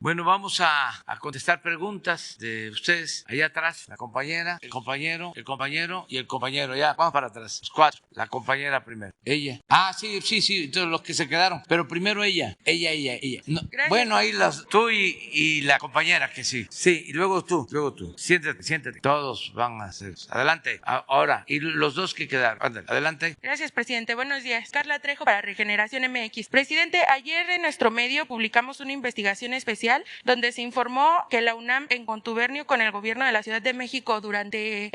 Bueno, vamos a contestar preguntas de ustedes. Allá atrás, la compañera, el compañero y el compañero. Ya, vamos para atrás. Los cuatro. La compañera primero. Ella. Ah, sí. Todos los que se quedaron. Pero primero ella. Ella. No, bueno, ahí tú y la compañera que sí. Sí, y luego tú. Siéntate. Todos van a hacer. Adelante. Ahora, y los dos que quedaron. Ándale, adelante. Gracias, presidente. Buenos días. Carla Trejo para Regeneración MX. Presidente, ayer en nuestro medio publicamos una investigación especial donde se informó que la UNAM, en contubernio con el gobierno de la Ciudad de México durante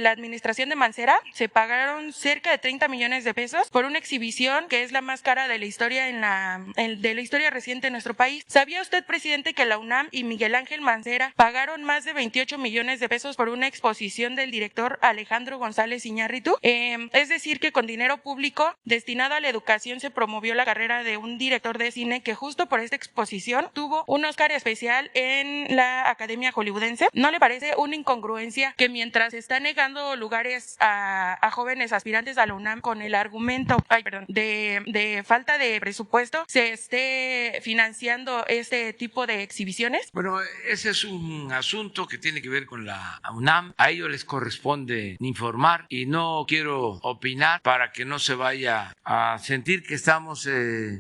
la administración de Mancera, se pagaron cerca de 30 millones de pesos por una exhibición que es la más cara de la historia de la historia reciente en nuestro país. ¿Sabía usted, presidente, que la UNAM y Miguel Ángel Mancera pagaron más de 28 millones de pesos por una exposición del director Alejandro González Iñárritu? Es decir, que con dinero público destinado a la educación se promovió la carrera de un director de cine que justo por esta exposición tuvo un Oscar especial en la Academia Hollywoodense. ¿No le parece una incongruencia que mientras se está negando lugares a jóvenes aspirantes a la UNAM con el argumento de falta de presupuesto, se esté financiando este tipo de exhibiciones? Bueno, ese es un asunto que tiene que ver con la UNAM. A ellos les corresponde informar y no quiero opinar para que no se vaya a sentir que estamos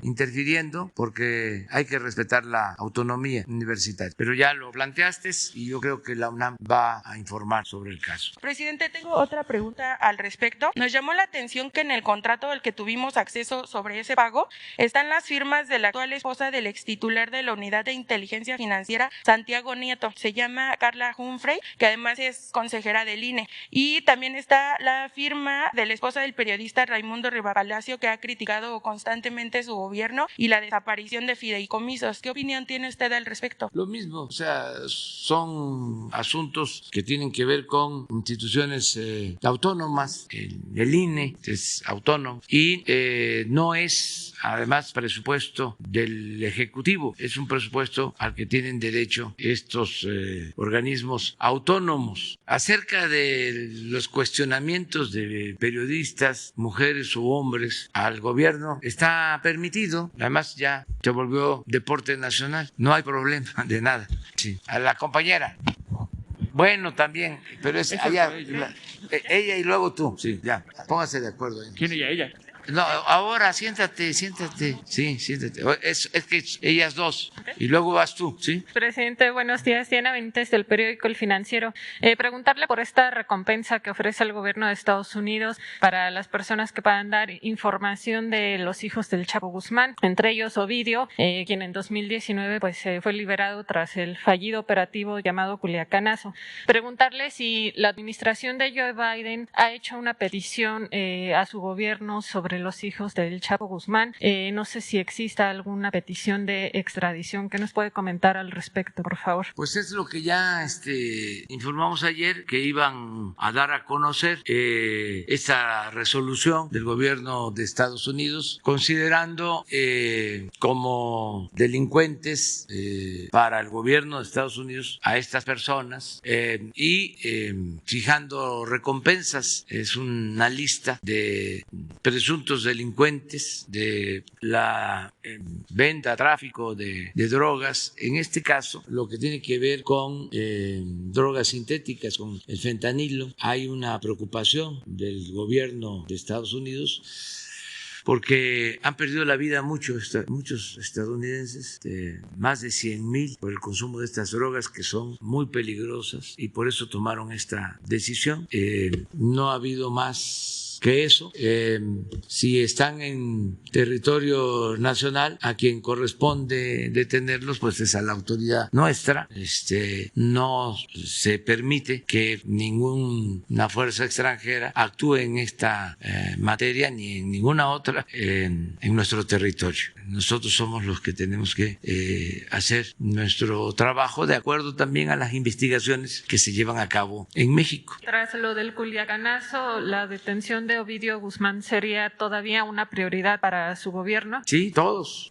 interfiriendo, porque hay que respetar la autonomía universitaria. Pero ya lo planteaste y yo creo que la UNAM va a informar sobre el caso. Presidente, tengo otra pregunta al respecto. Nos llamó la atención que en el contrato al que tuvimos acceso sobre ese pago están las firmas de la actual esposa del extitular de la Unidad de Inteligencia Financiera, Santiago Nieto. Se llama Carla Humphrey, que además es consejera del INE. Y también está la firma de la esposa del periodista Raimundo Rivapalacio, que ha criticado constantemente su gobierno y la desaparición de fideicomisos. ¿Qué opinión tiene usted al respecto? Lo mismo, o sea, son asuntos que tienen que ver con instituciones autónomas. El INE es autónomo y no es además presupuesto del Ejecutivo, es un presupuesto al que tienen derecho estos organismos autónomos. Acerca de los cuestionamientos de periodistas, mujeres u hombres al gobierno, está permitido, además ya se volvió deporte nacional, no hay problema de nada. Sí. A la compañera. Bueno, también, pero es allá, ella y luego tú. Sí, ya, póngase de acuerdo. ¿Quién ella? No, ahora siéntate. Sí, siéntate. Es que ellas dos. Y luego vas tú, ¿sí? Presidente, buenos días. Diana Benítez, del periódico El Financiero. Preguntarle por esta recompensa que ofrece el gobierno de Estados Unidos para las personas que puedan dar información de los hijos del Chapo Guzmán, entre ellos Ovidio, quien en 2019 fue liberado tras el fallido operativo llamado Culiacanazo. Preguntarle si la administración de Joe Biden ha hecho una petición a su gobierno sobre los hijos del Chapo Guzmán. No sé si exista alguna petición de extradición. ¿Qué nos puede comentar al respecto, por favor? Pues es lo que ya informamos ayer, que iban a dar a conocer esta resolución del gobierno de Estados Unidos, considerando como delincuentes para el gobierno de Estados Unidos a estas personas y fijando recompensas. Es una lista de presuntos delincuentes de la venta, tráfico de drogas. En este caso, lo que tiene que ver con drogas sintéticas, con el fentanilo, hay una preocupación del gobierno de Estados Unidos porque han perdido la vida muchos estadounidenses, más de 100,000 por el consumo de estas drogas que son muy peligrosas, y por eso tomaron esta decisión. No ha habido más que eso. Si están en territorio nacional, a quien corresponde detenerlos pues es a la autoridad nuestra. No se permite que ninguna fuerza extranjera actúe en esta materia ni en ninguna otra en nuestro territorio. Nosotros somos los que tenemos que hacer nuestro trabajo de acuerdo también a las investigaciones que se llevan a cabo en México. Tras lo del Culiacanazo, la detención de Ovidio Guzmán sería todavía una prioridad para su gobierno. Sí, todos.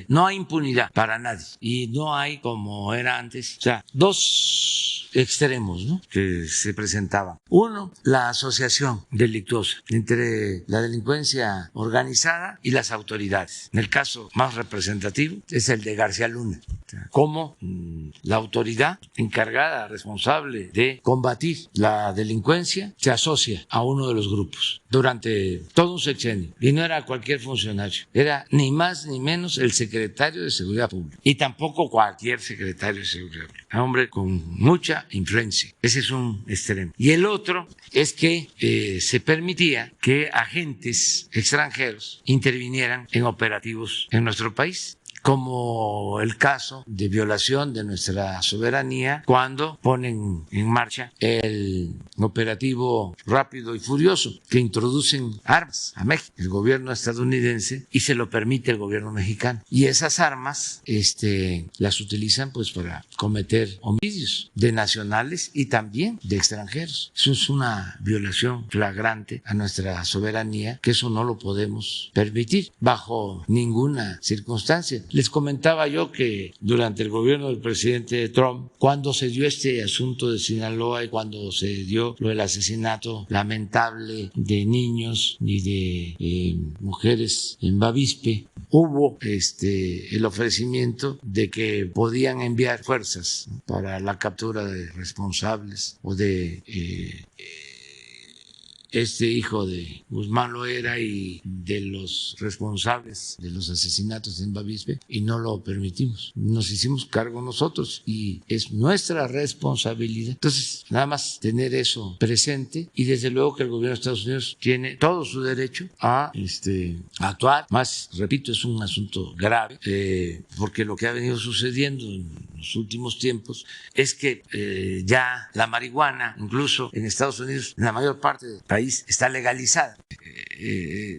No hay impunidad para nadie y no hay, como era antes, o sea, dos extremos, ¿no?, que se presentaban. Uno, la asociación delictuosa entre la delincuencia organizada y las autoridades. En el caso más representativo es el de García Luna. Cómo la autoridad encargada, responsable de combatir la delincuencia, se asocia a uno de los grupos durante todo un sexenio. Y no era cualquier funcionario, era ni más ni menos el secretario de Seguridad Pública. Y tampoco cualquier secretario de Seguridad Pública. Un hombre con mucha influencia. Ese es un extremo. Y el otro es que se permitía que agentes extranjeros intervinieran en operativos en nuestro país, como el caso de violación de nuestra soberanía cuando ponen en marcha el operativo Rápido y Furioso, que introducen armas a México, el gobierno estadounidense, y se lo permite el gobierno mexicano. Y esas armas las utilizan pues para cometer homicidios de nacionales y también de extranjeros. Eso es una violación flagrante a nuestra soberanía, que eso no lo podemos permitir bajo ninguna circunstancia. Les comentaba yo que durante el gobierno del presidente Trump, cuando se dio este asunto de Sinaloa y cuando se dio lo del asesinato lamentable de niños y de mujeres en Bavispe, hubo el ofrecimiento de que podían enviar fuerzas para la captura de responsables o de hijo de Guzmán Loera y de los responsables de los asesinatos en Bavispe, y no lo permitimos. Nos hicimos cargo nosotros y es nuestra responsabilidad. Entonces, nada más tener eso presente, y desde luego que el gobierno de Estados Unidos tiene todo su derecho a actuar. Más, repito, es un asunto grave, porque lo que ha venido sucediendo en los últimos tiempos es que ya la marihuana, incluso en Estados Unidos, en la mayor parte del país, está legalizada.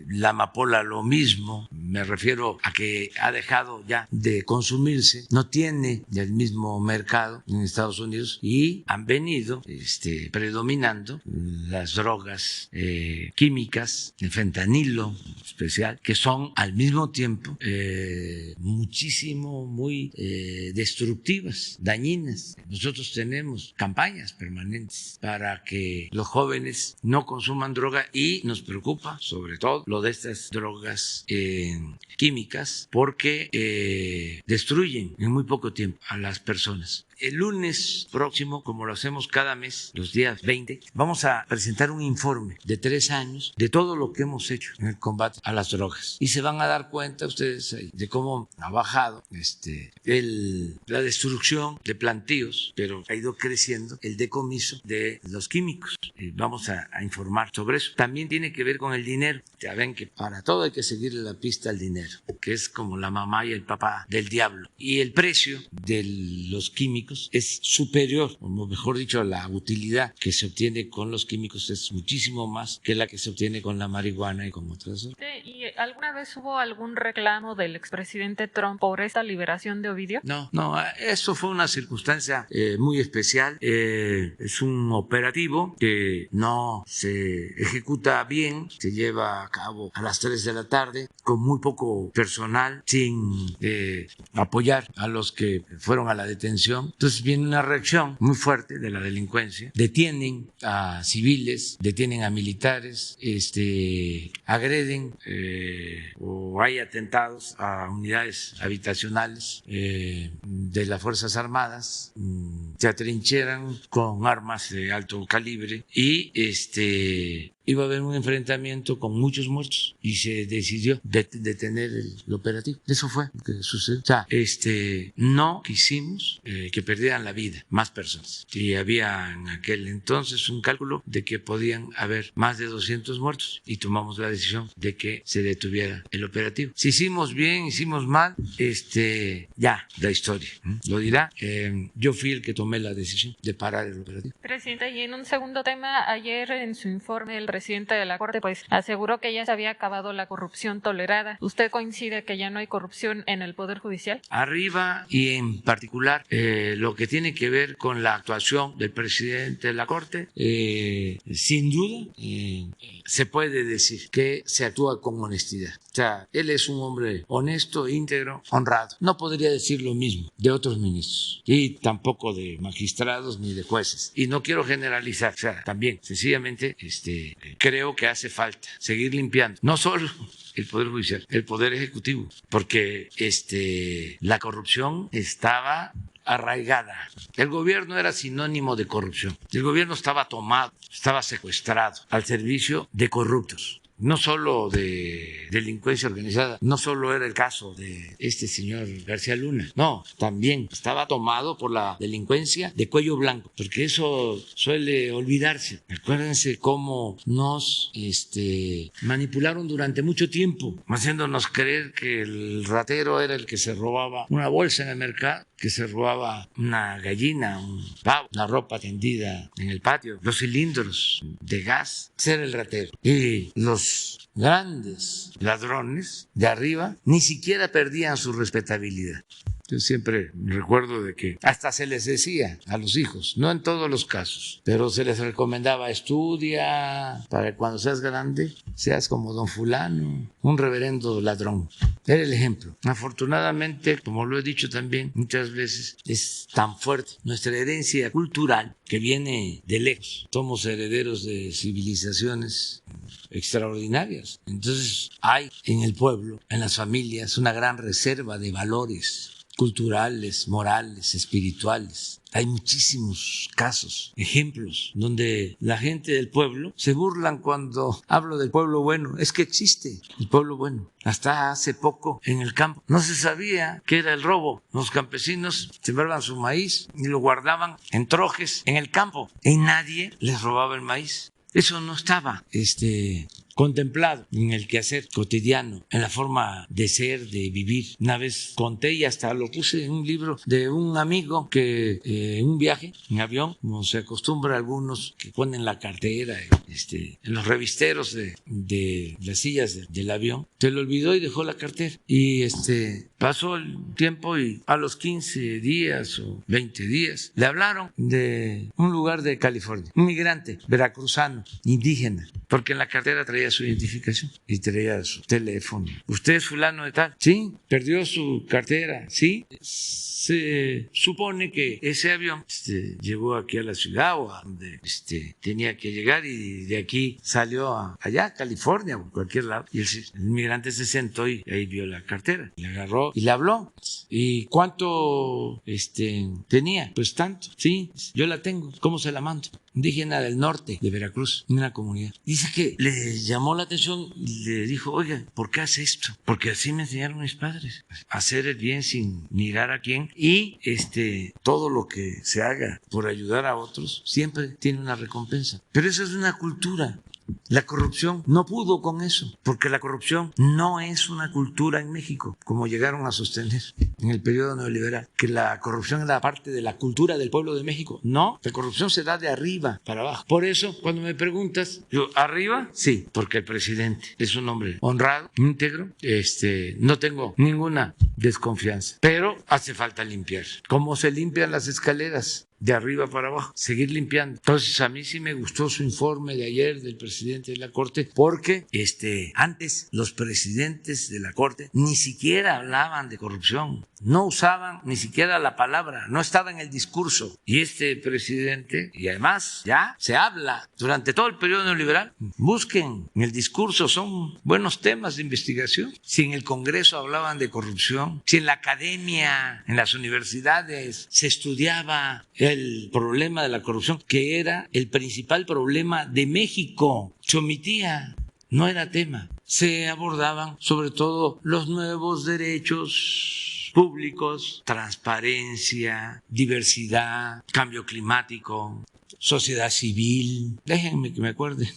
La amapola lo mismo, me refiero a que ha dejado ya de consumirse, no tiene el mismo mercado en Estados Unidos, y han venido predominando las drogas químicas, el fentanilo especial, que son al mismo tiempo muy destructivas, dañinas. Nosotros tenemos campañas permanentes para que los jóvenes no consuman droga, y nos preocupa sobre todo lo de estas drogas químicas, porque destruyen en muy poco tiempo a las personas. El lunes próximo, como lo hacemos cada mes, los días 20, vamos a presentar un informe de 3 años de todo lo que hemos hecho en el combate a las drogas. Y se van a dar cuenta ustedes de cómo ha bajado la destrucción de plantíos, pero ha ido creciendo el decomiso de los químicos. Vamos a informar sobre eso. También tiene que ver con el dinero. Ya ven que para todo hay que seguirle la pista al dinero, que es como la mamá y el papá del diablo. Y el precio de los químicos es superior, o mejor dicho, la utilidad que se obtiene con los químicos es muchísimo más que la que se obtiene con la marihuana y con otras drogas. ¿Y alguna vez hubo algún reclamo del expresidente Trump por esta liberación de Ovidio? No, eso fue una circunstancia muy especial. Es un operativo que no se ejecuta bien, se lleva a cabo a las 3 de la tarde con muy poco personal, sin apoyar a los que fueron a la detención. Entonces viene una reacción muy fuerte de la delincuencia, detienen a civiles, detienen a militares, agreden o hay atentados a unidades habitacionales de las Fuerzas Armadas, se atrincheran con armas de alto calibre y iba a haber un enfrentamiento con muchos muertos y se decidió detener el operativo. Eso fue lo que sucedió. O sea, no quisimos que perdieran la vida más personas. Y había en aquel entonces un cálculo de que podían haber más de 200 muertos y tomamos la decisión de que se detuviera el operativo. Si hicimos bien, hicimos mal, ya la historia lo dirá. Yo fui el que tomé la decisión de parar el operativo. Presidente, y en un segundo tema, ayer en su informe el presidente de la Corte pues aseguró que ya se había acabado la corrupción tolerada. ¿Usted coincide que ya no hay corrupción en el Poder Judicial? Arriba, y en particular lo que tiene que ver con la actuación del presidente de la Corte, sin duda se puede decir que se actúa con honestidad. O sea, él es un hombre honesto, íntegro, honrado. No podría decir lo mismo de otros ministros y tampoco de de magistrados ni de jueces. Y no quiero generalizar, o sea, también, sencillamente, creo que hace falta seguir limpiando, no solo el Poder Judicial, el Poder Ejecutivo, porque la corrupción estaba arraigada. El gobierno era sinónimo de corrupción. El gobierno estaba tomado, estaba secuestrado al servicio de corruptos. No solo de delincuencia organizada, no solo era el caso de este señor García Luna, no, también estaba tomado por la delincuencia de cuello blanco, porque eso suele olvidarse. Acuérdense cómo nos manipularon durante mucho tiempo, haciéndonos creer que el ratero era el que se robaba una bolsa en el mercado, que se robaba una gallina, un pavo, una ropa tendida en el patio, los cilindros de gas, ser el ratero. Y los grandes ladrones de arriba ni siquiera perdían su respetabilidad. Yo siempre recuerdo de que hasta se les decía a los hijos, no en todos los casos, pero se les recomendaba: estudia para que cuando seas grande seas como don fulano, un reverendo ladrón. Era el ejemplo. Afortunadamente, como lo he dicho también muchas veces, es tan fuerte nuestra herencia cultural que viene de lejos. Somos herederos de civilizaciones extraordinarias. Entonces hay en el pueblo, en las familias, una gran reserva de valores culturales, morales, espirituales. Hay muchísimos casos, ejemplos, donde la gente del pueblo se burlan cuando hablo del pueblo bueno. Es que existe el pueblo bueno. Hasta hace poco en el campo no se sabía qué era el robo. Los campesinos sembraban su maíz y lo guardaban en trojes en el campo y nadie les robaba el maíz. Eso no estaba contemplado en el quehacer cotidiano, en la forma de ser, de vivir. Una vez conté y hasta lo puse en un libro de un amigo que en un viaje en avión, como se acostumbra a algunos que ponen la cartera en los revisteros de las sillas del avión, se le olvidó y dejó la cartera. Y pasó el tiempo y a los 15 días o 20 días le hablaron de un lugar de California, un migrante veracruzano, indígena, porque en la cartera traía su identificación y traía su teléfono. ¿Usted es fulano de tal? Sí. ¿Perdió su cartera? Sí. Se supone que ese avión llegó aquí a la ciudad o a donde tenía que llegar y de aquí salió allá, a California o cualquier lado. Y el inmigrante se sentó y ahí vio la cartera. Le agarró y le habló. ¿Y cuánto tenía? Pues tanto. Sí, yo la tengo. ¿Cómo se la mando? Indígena del norte de Veracruz, en una comunidad. Dice que le llamó la atención y le dijo: oiga, ¿por qué hace esto? Porque así me enseñaron mis padres, hacer el bien sin mirar a quién, y todo lo que se haga por ayudar a otros siempre tiene una recompensa. Pero eso es una cultura. La corrupción no pudo con eso, porque la corrupción no es una cultura en México, como llegaron a sostener en el periodo neoliberal, que la corrupción era parte de la cultura del pueblo de México. No, la corrupción se da de arriba para abajo. Por eso, cuando me preguntas, yo, ¿arriba? Sí, porque el presidente es un hombre honrado, íntegro, no tengo ninguna desconfianza, pero hace falta limpiar. ¿Cómo se limpian las escaleras? De arriba para abajo, seguir limpiando. Entonces a mí sí me gustó su informe de ayer del presidente de la Corte, porque antes los presidentes de la Corte ni siquiera hablaban de corrupción, no usaban ni siquiera la palabra, no estaba en el discurso. Y este presidente, y además ya se habla durante todo el periodo neoliberal, busquen en el discurso, son buenos temas de investigación. Si en el Congreso hablaban de corrupción, si en la academia, en las universidades se estudiaba el problema de la corrupción, que era el principal problema de México, se omitía, no era tema. Se abordaban sobre todo los nuevos derechos públicos, transparencia, diversidad, cambio climático, sociedad civil, déjenme que me acuerde.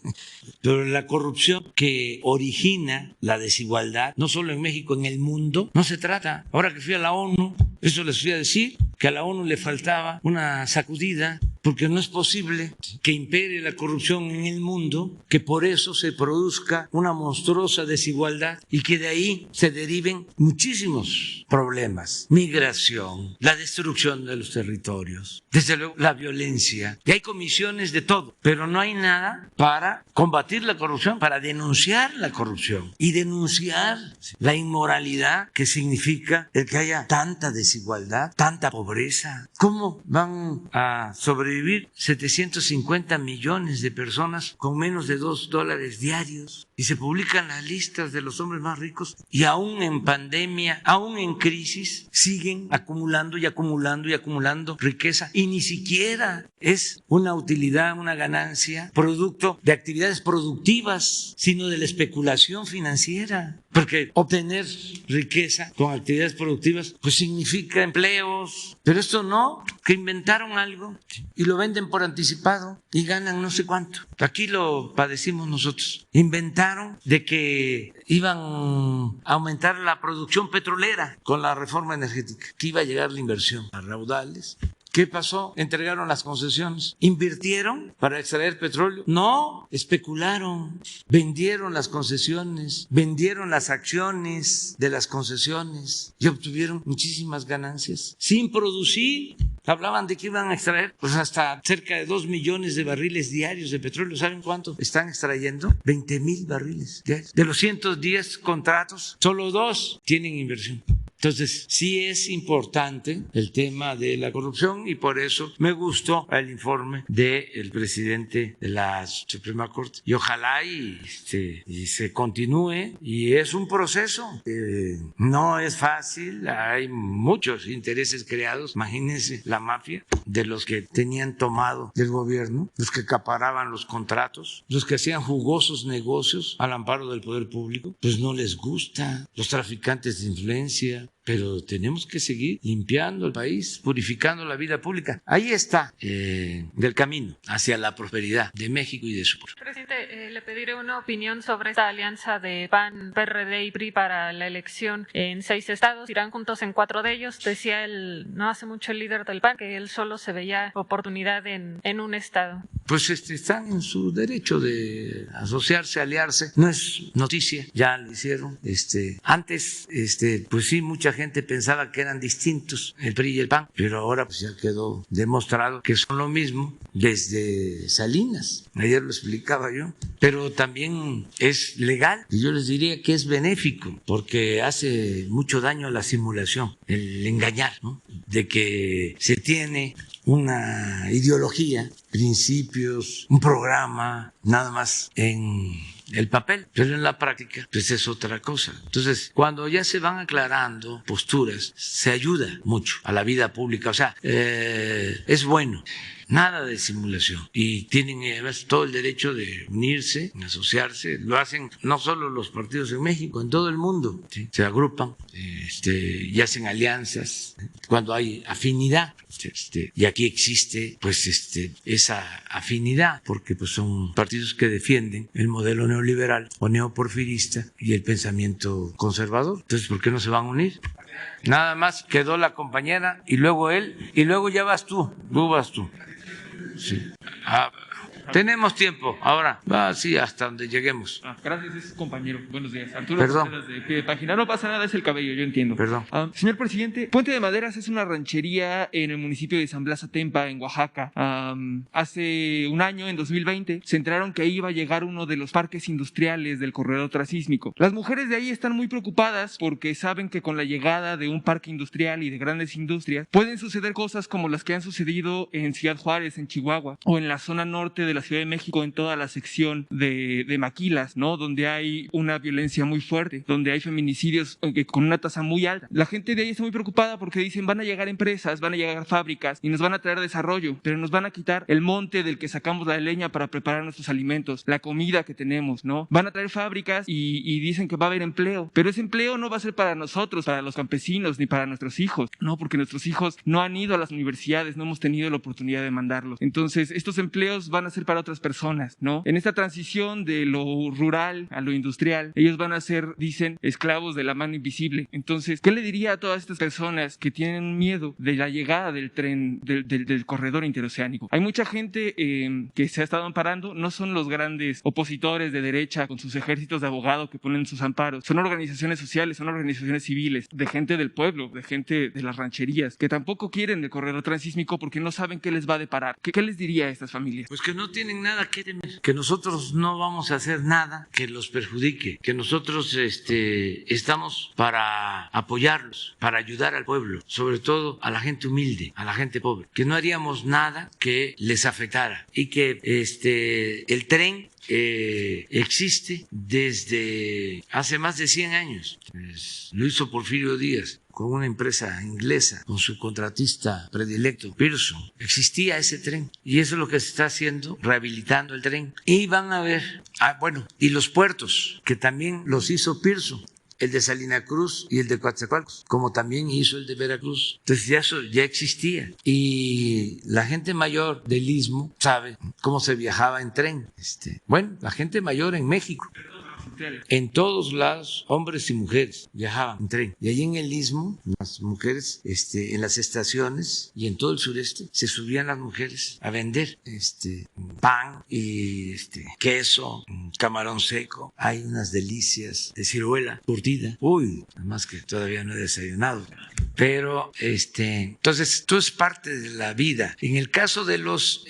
Pero la corrupción que origina la desigualdad, no solo en México, en el mundo, no se trata. Ahora que fui a la ONU, eso les fui a decir, que a la ONU le faltaba una sacudida porque no es posible que impere la corrupción en el mundo, que por eso se produzca una monstruosa desigualdad y que de ahí se deriven muchísimos problemas, migración, la destrucción de los territorios, desde luego la violencia, y hay comisiones de todo, pero no hay nada para combatir la corrupción, para denunciar la corrupción y denunciar la inmoralidad que significa el que haya tanta desigualdad, tanta pobreza. ¿Cómo van a sobrevivir 750 millones de personas con menos de $2 diarios? Y se publican las listas de los hombres más ricos y aún en pandemia, aún en crisis, siguen acumulando y acumulando y acumulando riqueza y ni siquiera es una utilidad, una ganancia, producto de actividades productivas, sino de la especulación financiera. Porque obtener riqueza con actividades productivas pues significa empleos, pero esto no, que inventaron algo y lo venden por anticipado y ganan no sé cuánto. Aquí lo padecimos nosotros. Inventaron de que iban a aumentar la producción petrolera con la reforma energética, que iba a llegar la inversión a raudales. ¿Qué pasó? Entregaron las concesiones. ¿Invirtieron para extraer petróleo? No, especularon. Vendieron las concesiones, vendieron las acciones de las concesiones y obtuvieron muchísimas ganancias sin producir. Hablaban de que iban a extraer pues hasta cerca de 2 millones de barriles diarios de petróleo. ¿Saben cuánto están extrayendo? 20,000 barriles diarios. De los 110 contratos, solo 2 tienen inversión. Entonces, sí es importante el tema de la corrupción y por eso me gustó el informe del presidente de la Suprema Corte. Y ojalá y se continúe. Y es un proceso. No es fácil. Hay muchos intereses creados. Imagínense la mafia de los que tenían tomado del gobierno, los que acaparaban los contratos, los que hacían jugosos negocios al amparo del poder público. Pues no les gusta. Los traficantes de influencia. Pero tenemos que seguir limpiando el país, purificando la vida pública. Ahí está del camino hacia la prosperidad de México y de su pueblo. Presidente, le pediré una opinión sobre esta alianza de PAN, PRD y PRI para la elección en 6 estados. Irán juntos en 4 de ellos. Decía no hace mucho el líder del PAN que él solo se veía oportunidad en un estado. Pues están en su derecho de asociarse, aliarse. No es noticia, ya lo hicieron. Antes, pues sí, mucha gente pensaba que eran distintos el PRI y el PAN, pero ahora pues ya quedó demostrado que son lo mismo desde Salinas. Ayer lo explicaba yo, pero también es legal y yo les diría que es benéfico porque hace mucho daño a la simulación, el engañar, ¿no? De que se tiene una ideología, principios, un programa, nada más en el papel, pero en la práctica pues es otra cosa. Entonces, cuando ya se van aclarando posturas, se ayuda mucho a la vida pública, o sea, es bueno. Nada de simulación. Y tienen además todo el derecho de unirse, asociarse. Lo hacen no solo los partidos en México, en todo el mundo. ¿Sí? Se agrupan y hacen alianzas cuando hay afinidad. Y aquí existe pues esa afinidad porque pues son partidos que defienden el modelo neoliberal o neoporfirista y el pensamiento conservador. Entonces, ¿por qué no se van a unir? Nada más quedó la compañera y luego él y luego ya vas tú. Sí. Tenemos tiempo ahora, sí, hasta donde lleguemos. Gracias, compañero. Buenos días. Arturo, perdón. De pie de página. No pasa nada, es el cabello, yo entiendo. Perdón. Señor presidente, Puente de Maderas es una ranchería en el municipio de San Blas Atempa, en Oaxaca. Hace un año, en 2020, se enteraron que ahí iba a llegar uno de los parques industriales del corredor transísmico. Las mujeres de ahí están muy preocupadas porque saben que con la llegada de un parque industrial y de grandes industrias pueden suceder cosas como las que han sucedido en Ciudad Juárez, en Chihuahua, o en la zona norte de la Ciudad de México, en toda la sección de Maquilas, ¿no? Donde hay una violencia muy fuerte, donde hay feminicidios con una tasa muy alta. La gente de ahí está muy preocupada porque dicen van a llegar empresas, van a llegar fábricas y nos van a traer desarrollo, pero nos van a quitar el monte del que sacamos la leña para preparar nuestros alimentos, la comida que tenemos, ¿no? Van a traer fábricas y dicen que va a haber empleo, pero ese empleo no va a ser para nosotros, para los campesinos, ni para nuestros hijos, ¿no? Porque nuestros hijos no han ido a las universidades, no hemos tenido la oportunidad de mandarlos. Entonces, estos empleos van a ser para otras personas, ¿no? En esta transición de lo rural a lo industrial, ellos van a ser, dicen, esclavos de la mano invisible. Entonces, ¿qué le diría a todas estas personas que tienen miedo de la llegada del tren, del corredor interoceánico? Hay mucha gente que se ha estado amparando, no son los grandes opositores de derecha con sus ejércitos de abogados que ponen sus amparos, son organizaciones sociales, son organizaciones civiles, de gente del pueblo, de gente de las rancherías, que tampoco quieren el corredor transísmico porque no saben qué les va a deparar. ¿Qué les diría a estas familias? Pues que no tienen nada que temer, que nosotros no vamos a hacer nada que los perjudique, que nosotros estamos para apoyarlos, para ayudar al pueblo, sobre todo a la gente humilde, a la gente pobre, que no haríamos nada que les afectara y que el tren existe desde hace más de 100 años. Lo hizo Porfirio Díaz con una empresa inglesa, con su contratista predilecto, Pearson. Existía ese tren y eso es lo que se está haciendo, rehabilitando el tren. Y van a ver, y los puertos, que también los hizo Pearson. El de Salina Cruz y el de Coatzacoalcos, como también hizo el de Veracruz. Entonces eso ya existía. Y la gente mayor del Istmo sabe cómo se viajaba en tren. La gente mayor en México, en todos lados, hombres y mujeres viajaban en tren. Y allí en el Istmo, las mujeres, en las estaciones y en todo el sureste, se subían las mujeres a vender pan y queso, camarón seco. Hay unas delicias de ciruela curtida. Uy, además que todavía no he desayunado. Pero, entonces, todo es parte de la vida. En el caso de los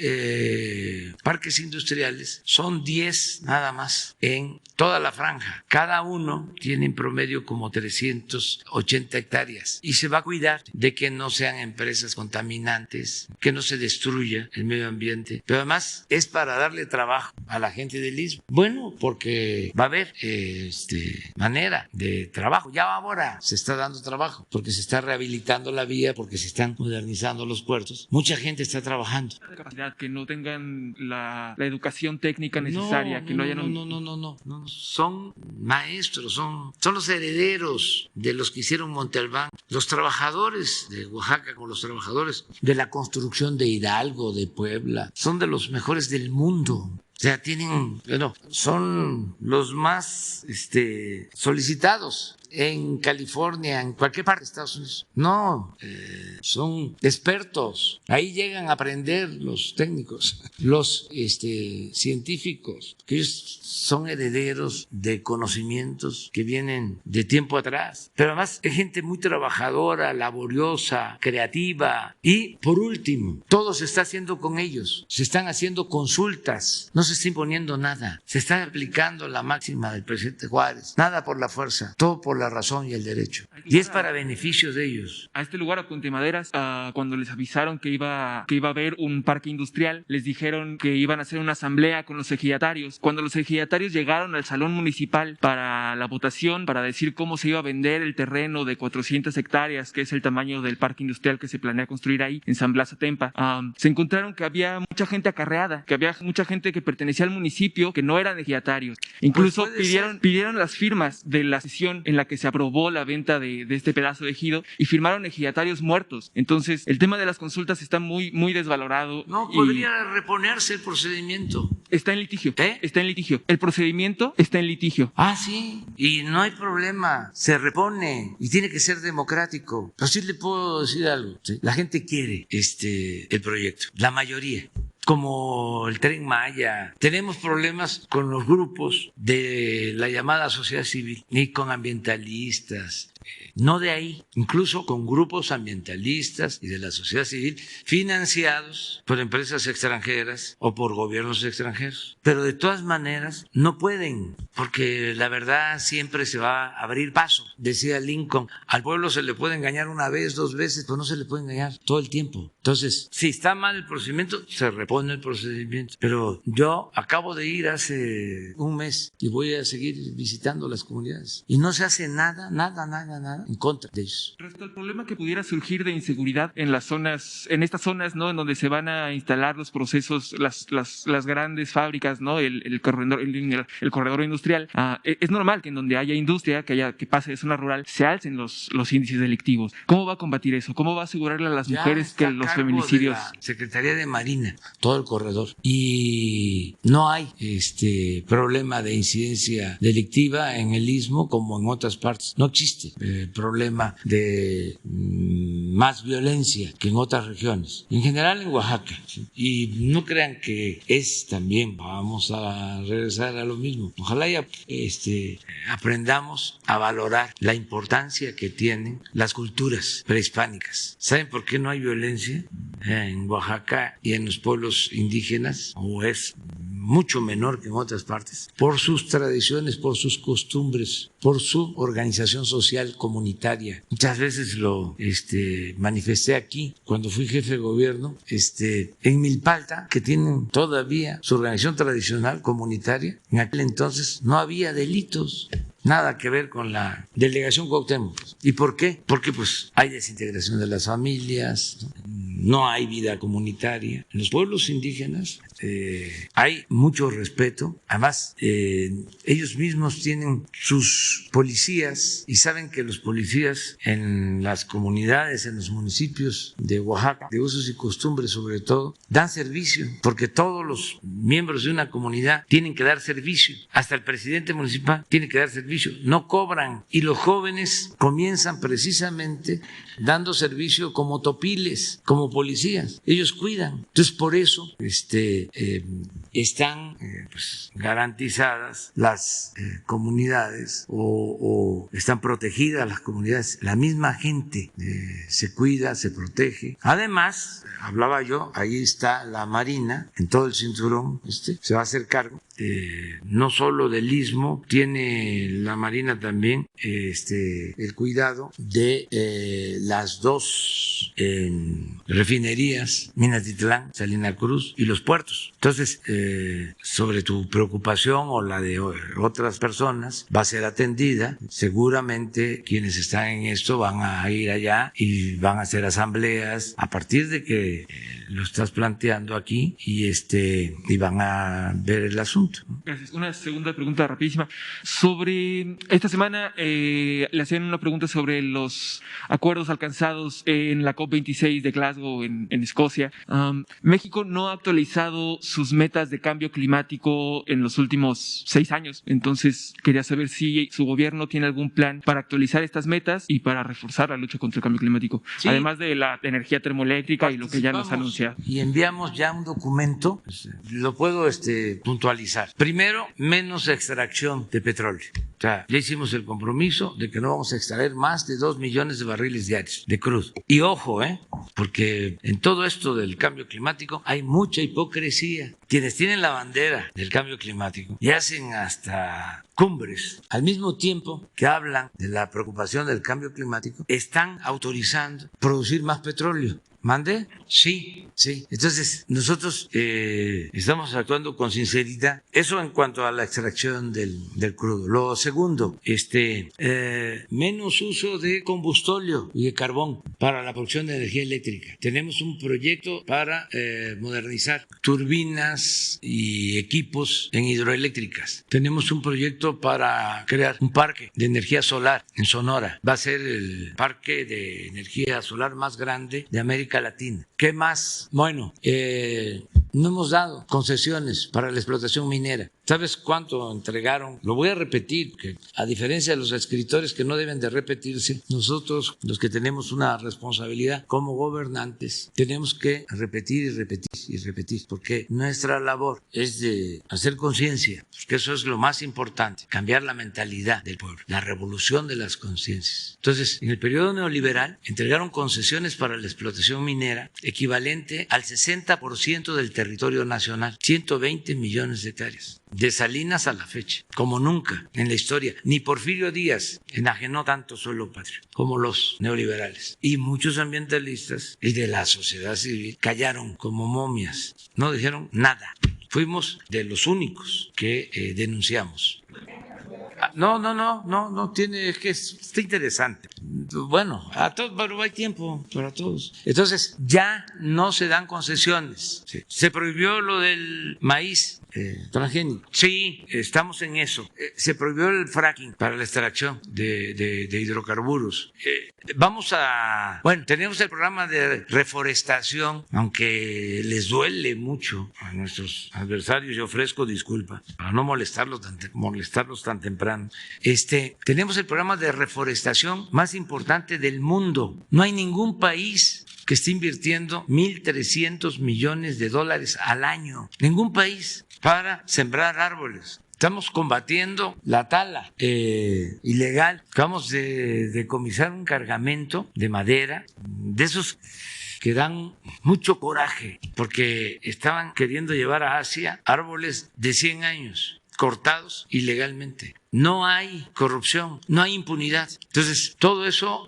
parques industriales, son 10 nada más en toda la franja. Cada uno tiene en promedio como 380 hectáreas y se va a cuidar de que no sean empresas contaminantes, que no se destruya el medio ambiente. Pero además es para darle trabajo a la gente del Istmo. Bueno, porque va a haber manera de trabajo. Ya ahora se está dando trabajo porque se está rehabilitando la vía, porque se están modernizando los puertos. Mucha gente está trabajando. Que no tengan la educación técnica necesaria, que no hayan... No, son maestros, son los herederos de los que hicieron Monte Albán, los trabajadores de Oaxaca con los trabajadores de la construcción de Hidalgo, de Puebla, son de los mejores del mundo. O sea, son los más solicitados en California, en cualquier parte de Estados Unidos. No, son expertos. Ahí llegan a aprender los técnicos, los científicos, que ellos son herederos de conocimientos que vienen de tiempo atrás. Pero además es gente muy trabajadora, laboriosa, creativa. Y por último, todo se está haciendo con ellos. Se están haciendo consultas. No se está imponiendo nada. Se está aplicando la máxima del presidente Juárez. Nada por la fuerza, todo por la razón y el derecho. Y es para beneficio de ellos. A este lugar, a Puente Maderas, cuando les avisaron que iba a haber un parque industrial, les dijeron que iban a hacer una asamblea con los ejidatarios. Cuando los ejidatarios llegaron al salón municipal para la votación, para decir cómo se iba a vender el terreno de 400 hectáreas, que es el tamaño del parque industrial que se planea construir ahí, en San Blas Atempa, se encontraron que había mucha gente acarreada, que había mucha gente que pertenecía al municipio, que no eran ejidatarios. Incluso pidieron las firmas de la sesión en la que se aprobó la venta de este pedazo de ejido y firmaron ejidatarios muertos. Entonces, el tema de las consultas está muy, muy desvalorado. No, podría reponerse el procedimiento. Está en litigio. Está en litigio. El procedimiento está en litigio. Sí. Y no hay problema. Se repone y tiene que ser democrático. Pero sí le puedo decir algo. ¿Sí? La gente quiere el proyecto. La mayoría. Como el Tren Maya. Tenemos problemas con los grupos de la llamada sociedad civil, ni con ambientalistas, no de ahí, incluso con grupos ambientalistas y de la sociedad civil financiados por empresas extranjeras o por gobiernos extranjeros. Pero de todas maneras no pueden, porque la verdad siempre se va a abrir paso. Decía Lincoln, al pueblo se le puede engañar una vez, 2 veces, pero no se le puede engañar todo el tiempo. Entonces, si está mal el procedimiento, se repone el procedimiento. Pero yo acabo de ir hace un mes y voy a seguir visitando las comunidades y no se hace nada. nada en contra de ellos. Respecto al problema que pudiera surgir de inseguridad en las zonas, en estas zonas, ¿no? En donde se van a instalar los procesos, las grandes fábricas, ¿no? El corredor industrial. Es normal que en donde haya industria, que pase de zona rural, se alcen los índices delictivos. ¿Cómo va a combatir eso? ¿Cómo va a asegurarle a las mujeres que los feminicidios? De la Secretaría de Marina, todo el corredor. Y no hay problema de incidencia delictiva en el Istmo como en otras partes. No existe problema de más violencia que en otras regiones. En general en Oaxaca. ¿Sí? Y no crean que es también, vamos a regresar a lo mismo. Ojalá ya aprendamos a valorar la importancia que tienen las culturas prehispánicas. ¿Saben por qué no hay violencia en Oaxaca y en los pueblos indígenas? ¿O es mucho menor que en otras partes? Por sus tradiciones, por sus costumbres, por su organización social comunitaria. Muchas veces lo manifesté aquí cuando fui jefe de gobierno, en Milpalta, que tienen todavía su organización tradicional comunitaria. En aquel entonces no había delitos. Nada que ver con la delegación Cuauhtémoc. ¿Y por qué? Porque pues hay desintegración de las familias, no hay vida comunitaria. En los pueblos indígenas hay mucho respeto. Además, ellos mismos tienen sus policías y saben que los policías en las comunidades, en los municipios de Oaxaca, de usos y costumbres sobre todo, dan servicio, porque todos los miembros de una comunidad tienen que dar servicio. Hasta el presidente municipal tiene que dar servicio. No cobran, y los jóvenes comienzan precisamente dando servicio como topiles, como policías. Ellos cuidan. Entonces, por eso están garantizadas las comunidades o están protegidas las comunidades. La misma gente se cuida, se protege. Además, hablaba yo, ahí está la Marina en todo el cinturón, se va a hacer cargo. No solo del Istmo, tiene la Marina también el cuidado de las dos refinerías, Minatitlán, Salina Cruz y los puertos. Entonces, sobre tu preocupación o la de otras personas, va a ser atendida. Seguramente quienes están en esto van a ir allá y van a hacer asambleas a partir de que lo estás planteando aquí y van a ver el asunto. Gracias. Una segunda pregunta rapidísima. Sobre esta semana le hacían una pregunta sobre los acuerdos alcanzados en la COP26 de Glasgow en Escocia. México no ha actualizado sus metas de cambio climático en los últimos 6 años. Entonces quería saber si su gobierno tiene algún plan para actualizar estas metas y para reforzar la lucha contra el cambio climático. Sí. Además de la energía termoeléctrica y lo que ya nos ha anunciado. Y enviamos ya un documento, lo puedo puntualizar. Primero, menos extracción de petróleo. O sea, ya hicimos el compromiso de que no vamos a extraer más de 2 millones de barriles diarios de crudo. Y ojo, porque en todo esto del cambio climático hay mucha hipocresía. Quienes tienen la bandera del cambio climático y hacen hasta cumbres, al mismo tiempo que hablan de la preocupación del cambio climático, están autorizando producir más petróleo. ¿Mande? Sí. Entonces, nosotros estamos actuando con sinceridad. Eso en cuanto a la extracción del crudo. Lo segundo, menos uso de combustóleo y de carbón para la producción de energía eléctrica. Tenemos un proyecto para modernizar turbinas y equipos en hidroeléctricas. Tenemos un proyecto para crear un parque de energía solar en Sonora. Va a ser el parque de energía solar más grande de América Latina. ¿Qué más? Bueno, no hemos dado concesiones para la explotación minera. ¿Sabes cuánto entregaron? Lo voy a repetir, que a diferencia de los escritores que no deben de repetirse, nosotros, los que tenemos una responsabilidad como gobernantes, tenemos que repetir y repetir y repetir, porque nuestra labor es de hacer conciencia, porque eso es lo más importante, cambiar la mentalidad del pueblo, la revolución de las conciencias. Entonces, en el periodo neoliberal, entregaron concesiones para la explotación minera equivalente al 60% del territorio nacional, 120 millones de hectáreas. De Salinas a la fecha, como nunca en la historia. Ni Porfirio Díaz enajenó tanto suelo patrio como los neoliberales. Y muchos ambientalistas y de la sociedad civil callaron como momias, no dijeron nada. Fuimos de los únicos que denunciamos. No tiene, es que está interesante. Bueno, a todos, pero hay tiempo para todos. Entonces, ya no se dan concesiones. Sí. Se prohibió lo del maíz transgénico. Sí, estamos en eso. Se prohibió el fracking para la extracción de hidrocarburos. Tenemos el programa de reforestación, aunque les duele mucho a nuestros adversarios, yo ofrezco disculpa para no molestarlos tan temprano. Tenemos el programa de reforestación más importante del mundo. No hay ningún país que esté invirtiendo 1.300 millones de dólares al año. Ningún país para sembrar árboles. Estamos combatiendo la tala ilegal. Acabamos de decomisar un cargamento de madera, de esos que dan mucho coraje, porque estaban queriendo llevar a Asia árboles de 100 años, cortados ilegalmente. No hay corrupción, no hay impunidad. Entonces, todo eso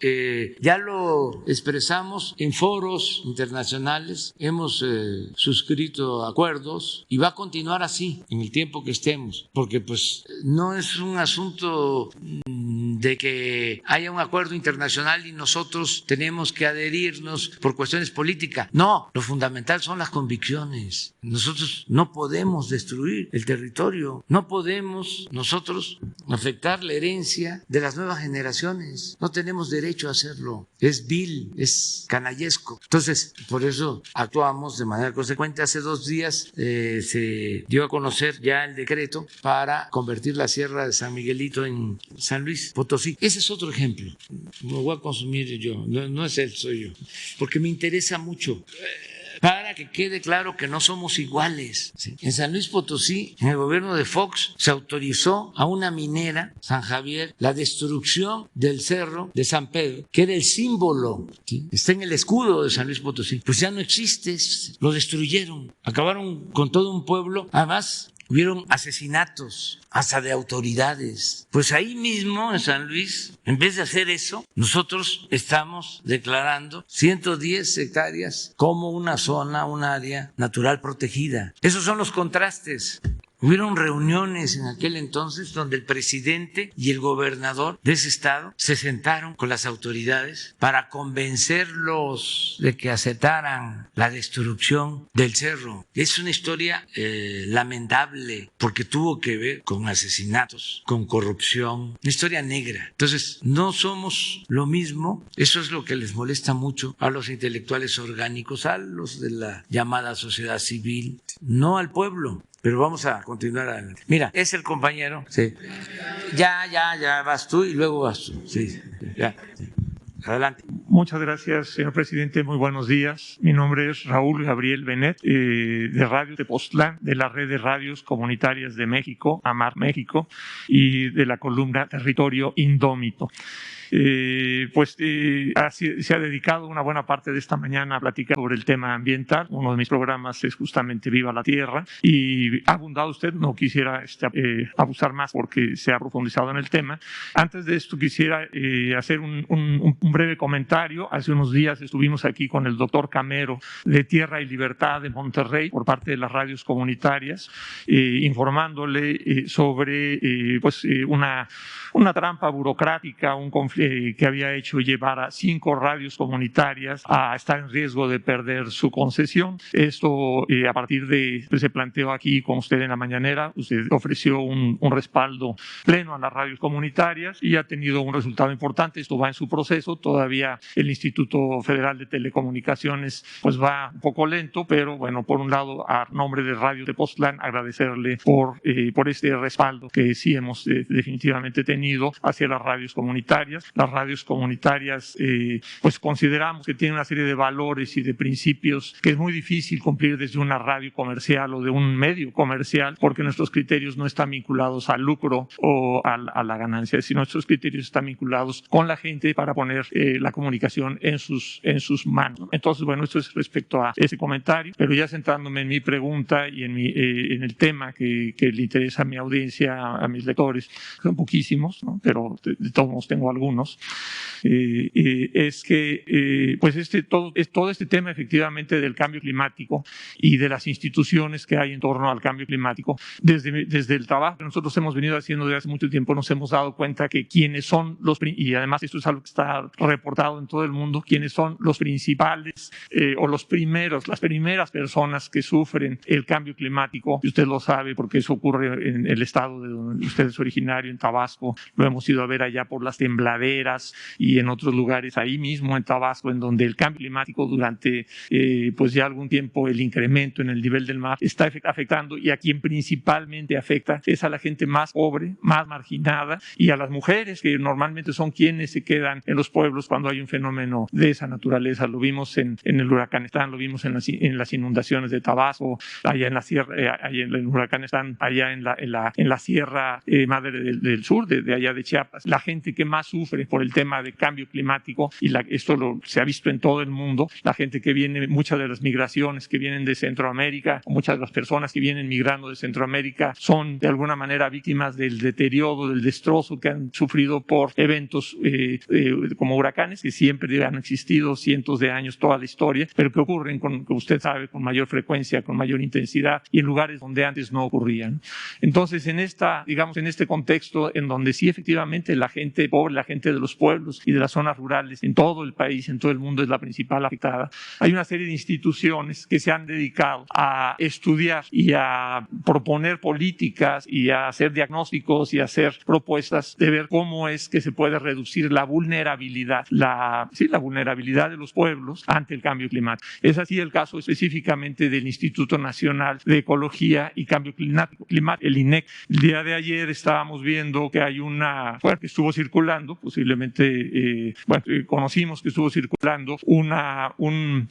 ya lo expresamos en foros internacionales, hemos suscrito acuerdos y va a continuar así en el tiempo que estemos, porque pues no es un asunto de que haya un acuerdo internacional y nosotros tenemos que adherirnos por cuestiones políticas. No, lo fundamental son las convicciones. Nosotros no podemos destruir el territorio, no podemos nosotros afectar la herencia de las nuevas generaciones. No tenemos derecho a hacerlo. Es vil, es canallesco. Entonces, por eso actuamos de manera consecuente. Hace 2 días se dio a conocer ya el decreto para convertir la Sierra de San Miguelito en San Luis Potosí. Ese es otro ejemplo. Lo voy a consumir yo. No es él, soy yo. Porque me interesa mucho. Para que quede claro que no somos iguales. ¿Sí? En San Luis Potosí, en el gobierno de Fox, se autorizó a una minera, San Javier, la destrucción del cerro de San Pedro, que era el símbolo, ¿sí? Está en el escudo de San Luis Potosí. Pues ya no existe, lo destruyeron, acabaron con todo un pueblo. Además, hubieron asesinatos hasta de autoridades. Pues ahí mismo en San Luis, en vez de hacer eso, nosotros estamos declarando 110 hectáreas como una zona, un área natural protegida. Esos son los contrastes. Hubieron reuniones en aquel entonces donde el presidente y el gobernador de ese estado se sentaron con las autoridades para convencerlos de que aceptaran la destrucción del cerro. Es una historia lamentable porque tuvo que ver con asesinatos, con corrupción, una historia negra. Entonces, no somos lo mismo. Eso es lo que les molesta mucho a los intelectuales orgánicos, a los de la llamada sociedad civil, no al pueblo. Pero vamos a continuar adelante. Mira, es el compañero. Sí. Ya vas tú y luego vas tú. Sí, ya. Adelante. Muchas gracias, señor presidente. Muy buenos días. Mi nombre es Raúl Gabriel Benet, de Radio Tepoztlán, de la Red de Radios Comunitarias de México, AMAR México, y de la columna Territorio Indómito. Se ha dedicado una buena parte de esta mañana a platicar sobre el tema ambiental. Uno de mis programas es justamente Viva la Tierra y ha abundado usted, no quisiera abusar más porque se ha profundizado en el tema. Antes de esto quisiera hacer un breve comentario. Hace unos días estuvimos aquí con el doctor Camero de Tierra y Libertad de Monterrey por parte de las radios comunitarias, informándole sobre una trampa burocrática, un conflicto que había hecho llevar a 5 radios comunitarias a estar en riesgo de perder su concesión. Esto a partir de se planteó aquí con usted en la mañanera, usted ofreció un respaldo pleno a las radios comunitarias y ha tenido un resultado importante. Esto va en su proceso, todavía el Instituto Federal de Telecomunicaciones pues va un poco lento, pero bueno, por un lado a nombre de Radio Tepoztlán agradecerle por este respaldo que sí hemos definitivamente tenido hacia las radios comunitarias. Las radios comunitarias pues consideramos que tienen una serie de valores y de principios que es muy difícil cumplir desde una radio comercial o de un medio comercial, porque nuestros criterios no están vinculados al lucro o a la ganancia, sino nuestros criterios están vinculados con la gente para poner la comunicación en sus manos. Entonces, bueno, esto es respecto a ese comentario, pero ya centrándome en mi pregunta y en el tema que le interesa a mi audiencia, a mis lectores, son poquísimos, ¿no? Pero de todos modos tengo algunos. algunos, es que pues todo este tema efectivamente del cambio climático y de las instituciones que hay en torno al cambio climático, desde el trabajo que nosotros hemos venido haciendo desde hace mucho tiempo, nos hemos dado cuenta que quienes son y además esto es algo que está reportado en todo el mundo, quienes son los principales o las primeras personas que sufren el cambio climático, y usted lo sabe porque eso ocurre en el estado de donde usted es originario, en Tabasco, lo hemos ido a ver allá por las tembladeras y en otros lugares ahí mismo en Tabasco, en donde el cambio climático durante pues ya algún tiempo, el incremento en el nivel del mar está afectando, y a quien principalmente afecta es a la gente más pobre, más marginada, y a las mujeres, que normalmente son quienes se quedan en los pueblos cuando hay un fenómeno de esa naturaleza. Lo vimos en el Huracanistán, lo vimos en las inundaciones de Tabasco, allá en la sierra, allá en el Huracanistán, allá en la sierra madre del sur, de allá de Chiapas. La gente que más sufre por el tema de cambio climático, y esto se ha visto en todo el mundo, la gente que viene, muchas de las migraciones que vienen de Centroamérica, muchas de las personas que vienen migrando de Centroamérica son de alguna manera víctimas del deterioro, del destrozo que han sufrido por eventos como huracanes, que siempre han existido cientos de años, toda la historia, pero que ocurren, que usted sabe, con mayor frecuencia, con mayor intensidad y en lugares donde antes no ocurrían. Entonces, en este contexto en donde sí efectivamente la gente pobre, la gente de los pueblos y de las zonas rurales en todo el país, en todo el mundo, es la principal afectada, hay una serie de instituciones que se han dedicado a estudiar y a proponer políticas y a hacer diagnósticos y a hacer propuestas de ver cómo es que se puede reducir la vulnerabilidad de los pueblos ante el cambio climático. Es así el caso específicamente del Instituto Nacional de Ecología y Cambio Climático, el INEC. El día de ayer estábamos viendo que hay que estuvo circulando, posiblemente, conocimos que estuvo circulando un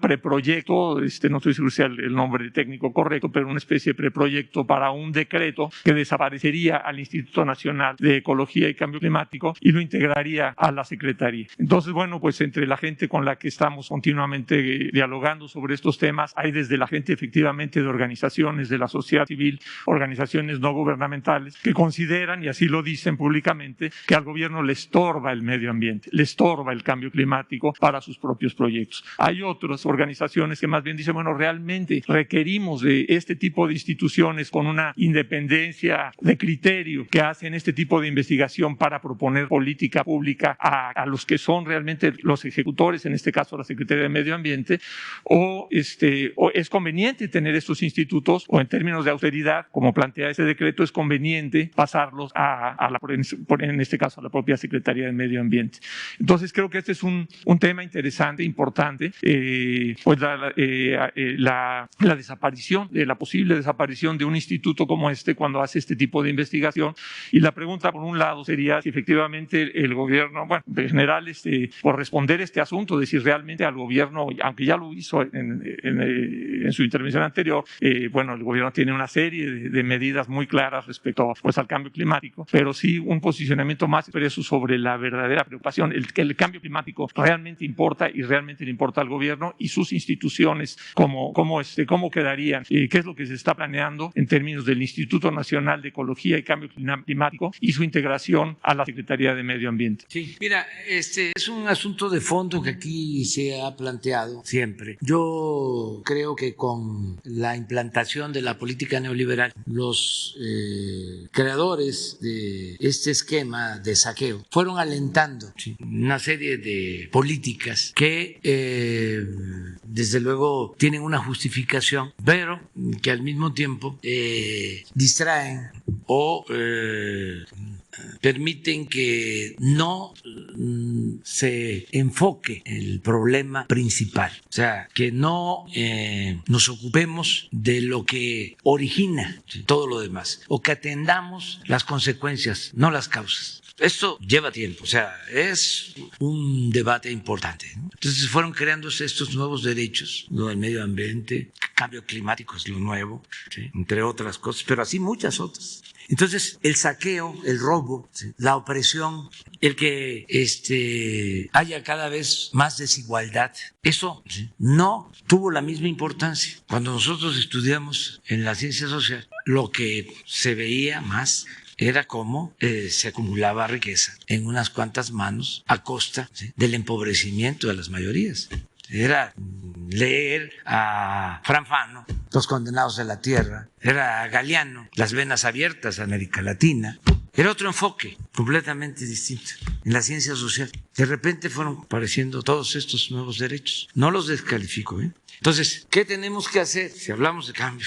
preproyecto, no estoy seguro si es el nombre técnico correcto, pero una especie de preproyecto para un decreto que desaparecería al Instituto Nacional de Ecología y Cambio Climático y lo integraría a la Secretaría. Entonces, pues entre la gente con la que estamos continuamente dialogando sobre estos temas, hay desde la gente efectivamente de organizaciones de la sociedad civil, organizaciones no gubernamentales, que consideran, y así lo dicen públicamente, que al gobierno le estorba el medio ambiente, le estorba el cambio climático para sus propios proyectos. Hay otras organizaciones que más bien dicen, realmente requerimos de este tipo de instituciones con una independencia de criterio que hacen este tipo de investigación para proponer política pública a los que son realmente los ejecutores, en este caso la Secretaría de Medio Ambiente, o es conveniente tener estos institutos, o en términos de austeridad, como plantea ese decreto, es conveniente pasarlos en este caso a la propia Secretaría de Medio Ambiente. Entonces creo que este es un tema interesante, importante, pues la posible desaparición de un instituto como este cuando hace este tipo de investigación. Y la pregunta, por un lado, sería si efectivamente el gobierno, en general, por responder este asunto, de si realmente al gobierno, aunque ya lo hizo en su intervención anterior, el gobierno tiene una serie de medidas muy claras respecto al cambio climático, pero sí un posicionamiento más expreso sobre la verdadera preocupación, que el cambio climático realmente importa y realmente le importa al gobierno y sus instituciones, cómo quedarían, qué es lo que se está planeando en términos del Instituto Nacional de Ecología y Cambio Climático y su integración a la Secretaría de Medio Ambiente. Sí, mira, es un asunto de fondo que aquí se ha planteado siempre. Yo creo que con la implantación de la política neoliberal, los creadores de este esquema de saqueo fueron alentando una serie de políticas que desde luego tienen una justificación, pero que al mismo tiempo distraen o permiten que no se enfoque el problema principal, o sea, que no nos ocupemos de lo que origina todo lo demás, o que atendamos las consecuencias, no las causas. Esto lleva tiempo, o sea, es un debate importante, ¿no? Entonces fueron creándose estos nuevos derechos, lo del medio ambiente, cambio climático es lo nuevo, ¿sí?, entre otras cosas, pero así muchas otras. Entonces, el saqueo, el robo, ¿sí?, la opresión, el que haya cada vez más desigualdad, eso, ¿sí?, no tuvo la misma importancia. Cuando nosotros estudiamos en la ciencia social, lo que se veía más era cómo se acumulaba riqueza en unas cuantas manos a costa, ¿sí?, del empobrecimiento de las mayorías. Era leer a Fran Fano, Los condenados de la tierra, era Galeano, Las venas abiertas, América Latina. Era otro enfoque completamente distinto en la ciencia social. De repente fueron apareciendo todos estos nuevos derechos. No los descalifico, ¿eh? Entonces, ¿qué tenemos que hacer si hablamos de cambio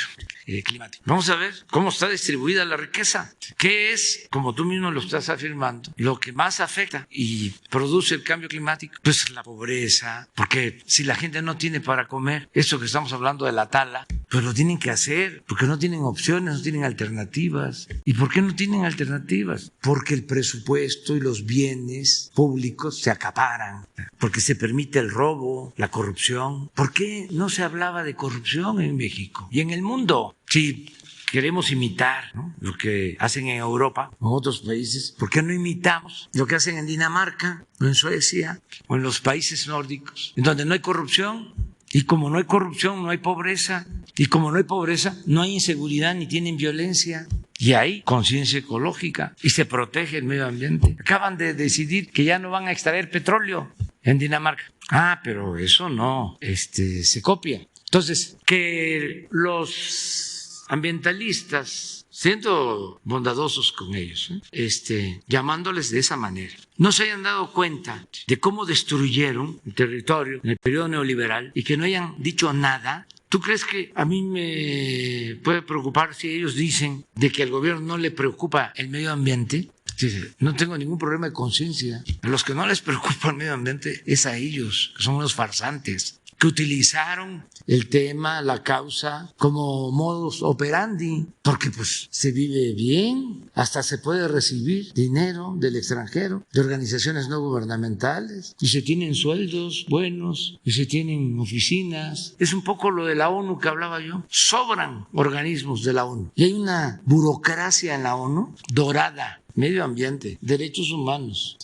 climático? Vamos a ver cómo está distribuida la riqueza. ¿Qué es, como tú mismo lo estás afirmando, lo que más afecta y produce el cambio climático? Pues la pobreza, porque si la gente no tiene para comer, esto que estamos hablando de la tala, pues lo tienen que hacer, porque no tienen opciones, no tienen alternativas. ¿Y por qué no tienen alternativas? Porque el presupuesto y los bienes públicos se acaparan, porque se permite el robo, la corrupción. ¿Por qué no se hablaba de corrupción en México y en el mundo? Si queremos imitar, ¿no?, lo que hacen en Europa o en otros países, ¿por qué no imitamos lo que hacen en Dinamarca o en Suecia o en los países nórdicos, en donde no hay corrupción? Y como no hay corrupción, no hay pobreza. Y como no hay pobreza, no hay inseguridad ni tienen violencia. Y hay conciencia ecológica y se protege el medio ambiente. Acaban de decidir que ya no van a extraer petróleo en Dinamarca. Ah, pero eso no, se copia. Entonces, que los ambientalistas, siendo bondadosos con ellos, llamándoles de esa manera, no se hayan dado cuenta de cómo destruyeron el territorio en el periodo neoliberal y que no hayan dicho nada. ¿Tú crees que a mí me puede preocupar si ellos dicen de que al gobierno no le preocupa el medio ambiente? No tengo ningún problema de conciencia. A los que no les preocupa el medio ambiente es a ellos, que son unos farsantes, que utilizaron el tema, la causa, como modus operandi, porque pues se vive bien, hasta se puede recibir dinero del extranjero, de organizaciones no gubernamentales, y se tienen sueldos buenos, y se tienen oficinas. Es un poco lo de la ONU que hablaba yo. Sobran organismos de la ONU, y hay una burocracia en la ONU dorada: medio ambiente, derechos humanos,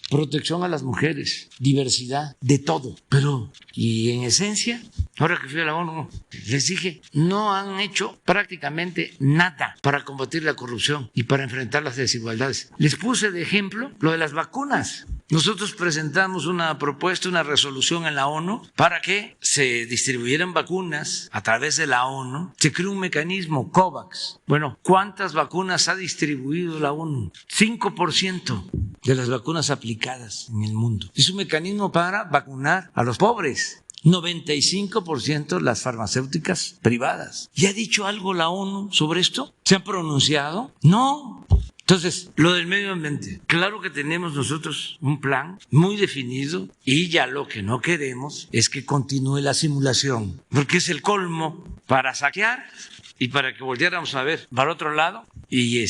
protección a las mujeres, diversidad, de todo. Pero, y en esencia, ahora que fui a la ONU, les dije, no han hecho prácticamente nada para combatir la corrupción y para enfrentar las desigualdades. Les puse de ejemplo lo de las vacunas. Nosotros presentamos una propuesta, una resolución en la ONU para que se distribuyeran vacunas a través de la ONU. Se creó un mecanismo, COVAX. Bueno, ¿cuántas vacunas ha distribuido la ONU? 5% de las vacunas aplicadas en el mundo. Es un mecanismo para vacunar a los pobres. 95% las farmacéuticas privadas. ¿Ya ha dicho algo la ONU sobre esto? ¿Se han pronunciado? No. Entonces, lo del medio ambiente, claro que tenemos nosotros un plan muy definido y ya lo que no queremos es que continúe la simulación, porque es el colmo para saquear y para que volviéramos a ver para otro lado y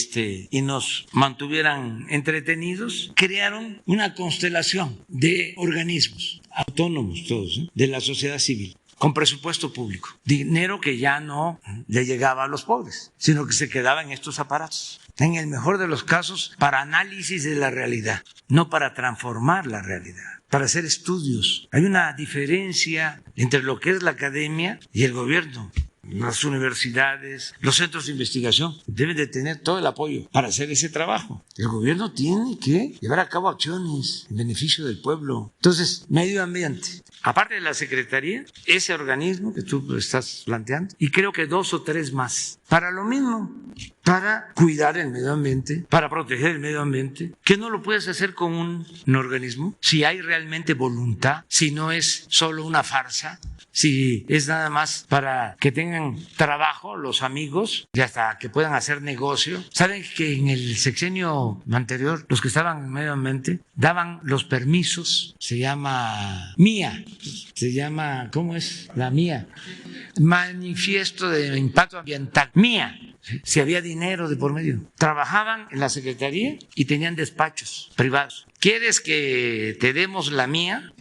nos mantuvieran entretenidos. Crearon una constelación de organismos autónomos todos, de la sociedad civil, con presupuesto público, dinero que ya no le llegaba a los pobres, sino que se quedaba en estos aparatos. En el mejor de los casos, para análisis de la realidad, no para transformar la realidad, para hacer estudios. Hay una diferencia entre lo que es la academia y el gobierno. Las universidades, los centros de investigación deben de tener todo el apoyo para hacer ese trabajo. El gobierno tiene que llevar a cabo acciones en beneficio del pueblo. Entonces, medio ambiente. Aparte de la Secretaría, ese organismo que tú estás planteando, y creo que 2 o 3 más, para lo mismo, para cuidar el medio ambiente, para proteger el medio ambiente, que no lo puedes hacer con un organismo si hay realmente voluntad, si no es solo una farsa, si es nada más para que tengan trabajo los amigos y hasta que puedan hacer negocio. ¿Saben que en el sexenio anterior los que estaban en medio ambiente daban los permisos? Se llama MIA, se llama, ¿cómo es? La MIA, Manifiesto de Impacto Ambiental, MIA. Si había dinero de por medio. Trabajaban en la Secretaría y tenían despachos privados. ¿Quieres que te demos la MIA?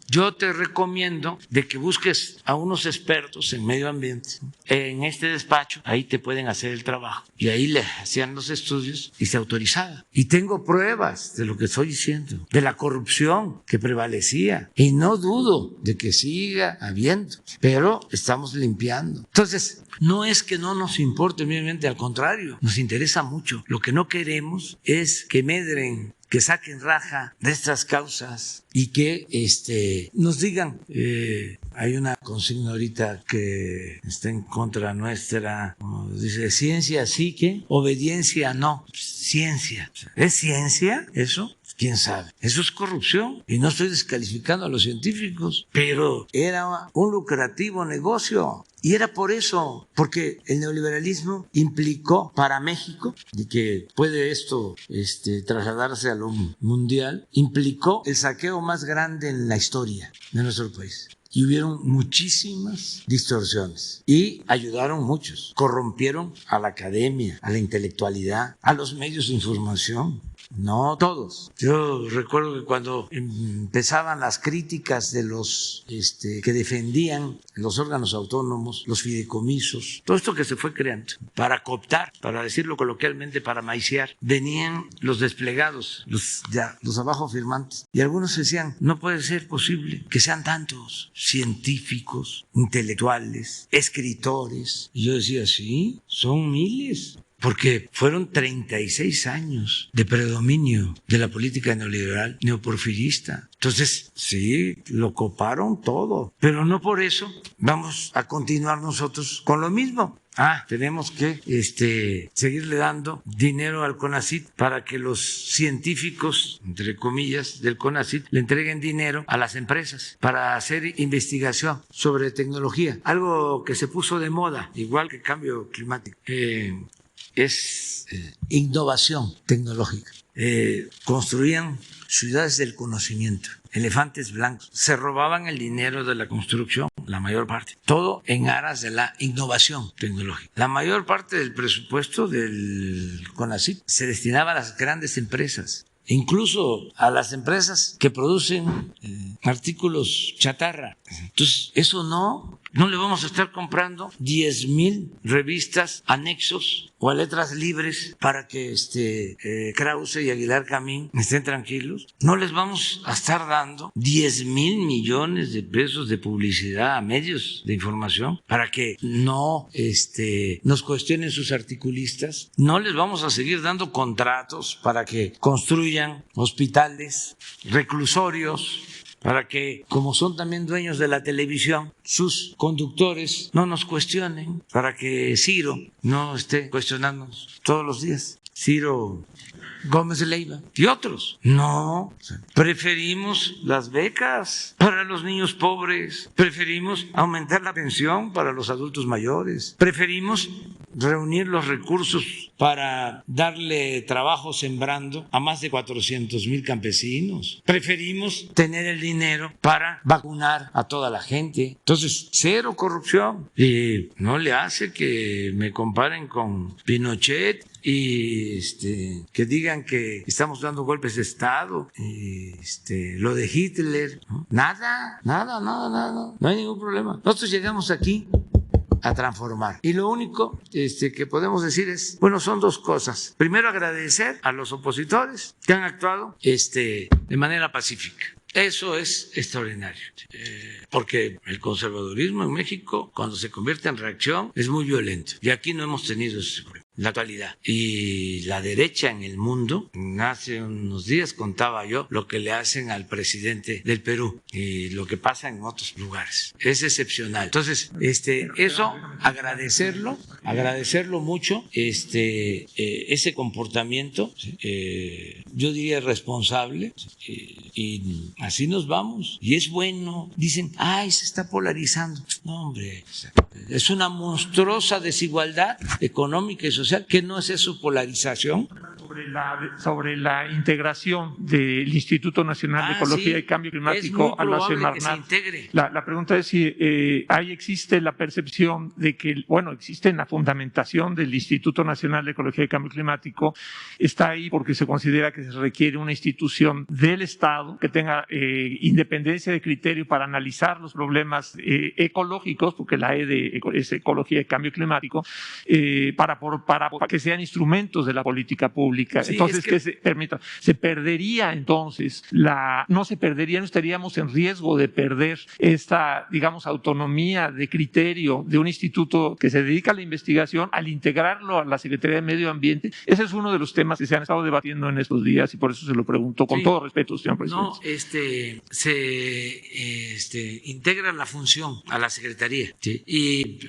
yo te recomiendo de que busques a unos expertos en medio ambiente en este despacho, ahí te pueden hacer el trabajo. Y ahí le hacían los estudios y se autorizaba. Y tengo pruebas de lo que estoy diciendo, de la corrupción que prevalecía. Y no dudo de que siga habiendo, pero estamos limpiando. Entonces, no es que no nos importe el medio ambiente, al contrario, nos interesa mucho. Lo que no queremos es que medren, que saquen raja de estas causas y que nos digan, hay una consigna ahorita que está en contra nuestra, dice ciencia sí que, obediencia no, ciencia. ¿Es ciencia eso? ¿Quién sabe? Eso es corrupción y no estoy descalificando a los científicos, pero era un lucrativo negocio. Y era por eso, porque el neoliberalismo implicó para México, y que puede esto trasladarse a lo mundial, implicó el saqueo más grande en la historia de nuestro país. Y hubieron muchísimas distorsiones y ayudaron muchos, corrompieron a la academia, a la intelectualidad, a los medios de información. No todos. Yo recuerdo que cuando empezaban las críticas de los que defendían los órganos autónomos, los fideicomisos, todo esto que se fue creando para cooptar, para decirlo coloquialmente, para maiciar, venían los desplegados, los abajo firmantes, y algunos decían, no puede ser posible que sean tantos científicos, intelectuales, escritores. Y yo decía, sí, son miles. Porque fueron 36 años de predominio de la política neoliberal neoporfirista. Entonces, sí, lo coparon todo. Pero no por eso vamos a continuar nosotros con lo mismo. Tenemos que seguirle dando dinero al CONACYT para que los científicos, entre comillas, del CONACYT le entreguen dinero a las empresas para hacer investigación sobre tecnología. Algo que se puso de moda, igual que cambio climático. Es innovación tecnológica. Construían ciudades del conocimiento, elefantes blancos, se robaban el dinero de la construcción, la mayor parte, todo en aras de la innovación tecnológica. La mayor parte del presupuesto del CONACYT se destinaba a las grandes empresas, incluso a las empresas que producen artículos chatarra. Entonces, eso no le vamos a estar comprando 10,000 revistas, anexos o a letras libres para que Krause y Aguilar Camín estén tranquilos. No les vamos a estar dando 10,000 millones de pesos de publicidad a medios de información para que no nos cuestionen sus articulistas. No les vamos a seguir dando contratos para que construyan hospitales, reclusorios, para que, como son también dueños de la televisión, sus conductores no nos cuestionen, para que Ciro no esté cuestionándonos todos los días. Ciro Gómez de Leiva y otros. No, preferimos las becas para los niños pobres, preferimos aumentar la pensión para los adultos mayores, preferimos reunir los recursos para darle trabajo sembrando a más de 400,000 campesinos. Preferimos tener el dinero para vacunar a toda la gente. Entonces, cero corrupción. Y no le hace que me comparen con Pinochet y que digan que estamos dando golpes de Estado, lo de Hitler, ¿no? Nada, no hay ningún problema. Nosotros llegamos aquí a transformar. Y lo único que podemos decir es, bueno, son dos cosas. Primero, agradecer a los opositores que han actuado de manera pacífica. Eso es extraordinario, porque el conservadurismo en México, cuando se convierte en reacción, es muy violento. Y aquí no hemos tenido ese problema. La actualidad. Y la derecha en el mundo, hace unos días contaba yo lo que le hacen al presidente del Perú y lo que pasa en otros lugares. Es excepcional. Entonces, eso, agradecerlo mucho, ese comportamiento, yo diría responsable, y así nos vamos. Y es bueno. Dicen, se está polarizando. No, hombre, es una monstruosa desigualdad económica y social. ¿Qué no es eso polarización? sobre la integración del Instituto Nacional de Ecología sí, y Cambio es muy Climático a la probable que se Semarnat. integre. La pregunta es si ahí existe la percepción de que, bueno, existe en la fundamentación del Instituto Nacional de Ecología y Cambio Climático, está ahí porque se considera que se requiere una institución del Estado que tenga independencia de criterio para analizar los problemas ecológicos, porque la es Ecología y Cambio Climático, para que sean instrumentos de la política pública. Sí, Entonces, se perdería entonces, no estaríamos en riesgo de perder esta, digamos, autonomía de criterio de un instituto que se dedica a la investigación al integrarlo a la Secretaría de Medio Ambiente. Ese es uno de los temas que se han estado debatiendo en estos días y por eso se lo pregunto con todo respeto, señor presidente. No, se integra la función a la Secretaría, ¿sí? Y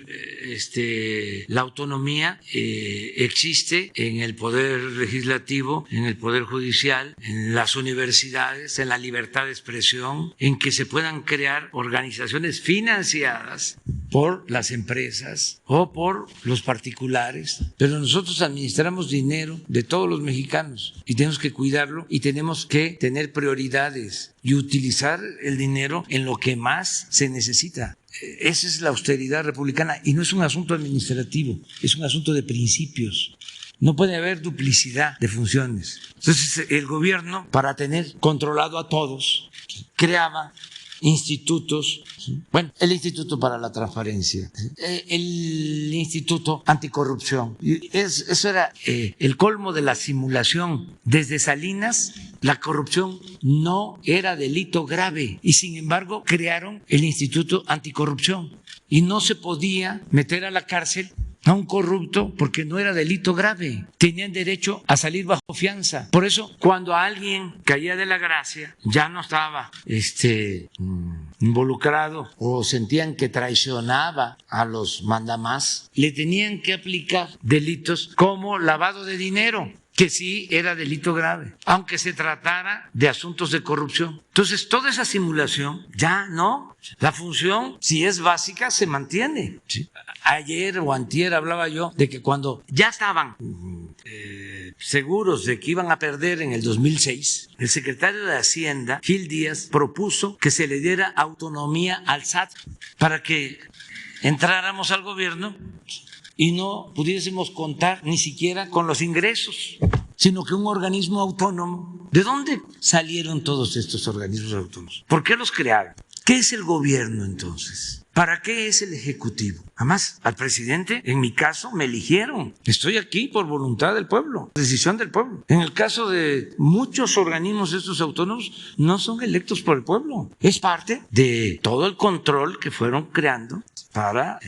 la autonomía existe en el Poder Legislativo, en el Poder Judicial, en las universidades, en la libertad de expresión, en que se puedan crear organizaciones financiadas por las empresas o por los particulares, pero nosotros administramos dinero de todos los mexicanos y tenemos que cuidarlo y tenemos que tener prioridades y utilizar el dinero en lo que más se necesita. Esa es la austeridad republicana y no es un asunto administrativo, es un asunto de principios. No puede haber duplicidad de funciones. Entonces, el gobierno, para tener controlado a todos, creaba institutos, bueno, el Instituto para la Transparencia, el Instituto Anticorrupción. Eso era el colmo de la simulación. Desde Salinas, la corrupción no era delito grave y sin embargo crearon el Instituto Anticorrupción y no se podía meter a la cárcel a un corrupto porque no era delito grave. Tenían derecho a salir bajo fianza. Por eso, cuando alguien caía de la gracia, ya no estaba involucrado o sentían que traicionaba a los mandamás, le tenían que aplicar delitos como lavado de dinero, que sí era delito grave, aunque se tratara de asuntos de corrupción. Entonces, toda esa simulación ya no. La función, si es básica, se mantiene. ¿Sí? Ayer o antier hablaba yo de que cuando ya estaban seguros de que iban a perder en el 2006, el secretario de Hacienda, Gil Díaz, propuso que se le diera autonomía al SAT para que entráramos al gobierno y no pudiésemos contar ni siquiera con los ingresos, sino que un organismo autónomo. ¿De dónde salieron todos estos organismos autónomos? ¿Por qué los crearon? ¿Qué es el gobierno entonces? ¿Para qué es el Ejecutivo? Además, al presidente, en mi caso, me eligieron. Estoy aquí por voluntad del pueblo, decisión del pueblo. En el caso de muchos organismos estos autónomos, no son electos por el pueblo. Es parte de todo el control que fueron creando para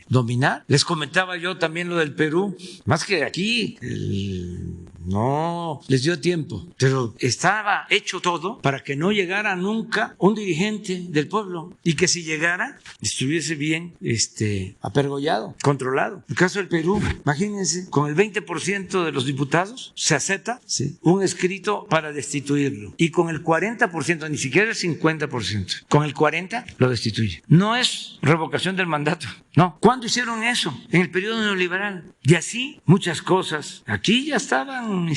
dominar. Les comentaba yo también lo del Perú, más que aquí no les dio tiempo, pero estaba hecho todo para que no llegara nunca un dirigente del pueblo y que si llegara estuviese bien apergollado, controlado. El caso del Perú, imagínense, con el 20% de los diputados se acepta un escrito para destituirlo y con el 40%, ni siquiera el 50%, con el 40% lo destituye. No es revocación del mandato, no. ¿Cuándo hicieron eso? En el periodo neoliberal. Y así muchas cosas. Aquí ya estaban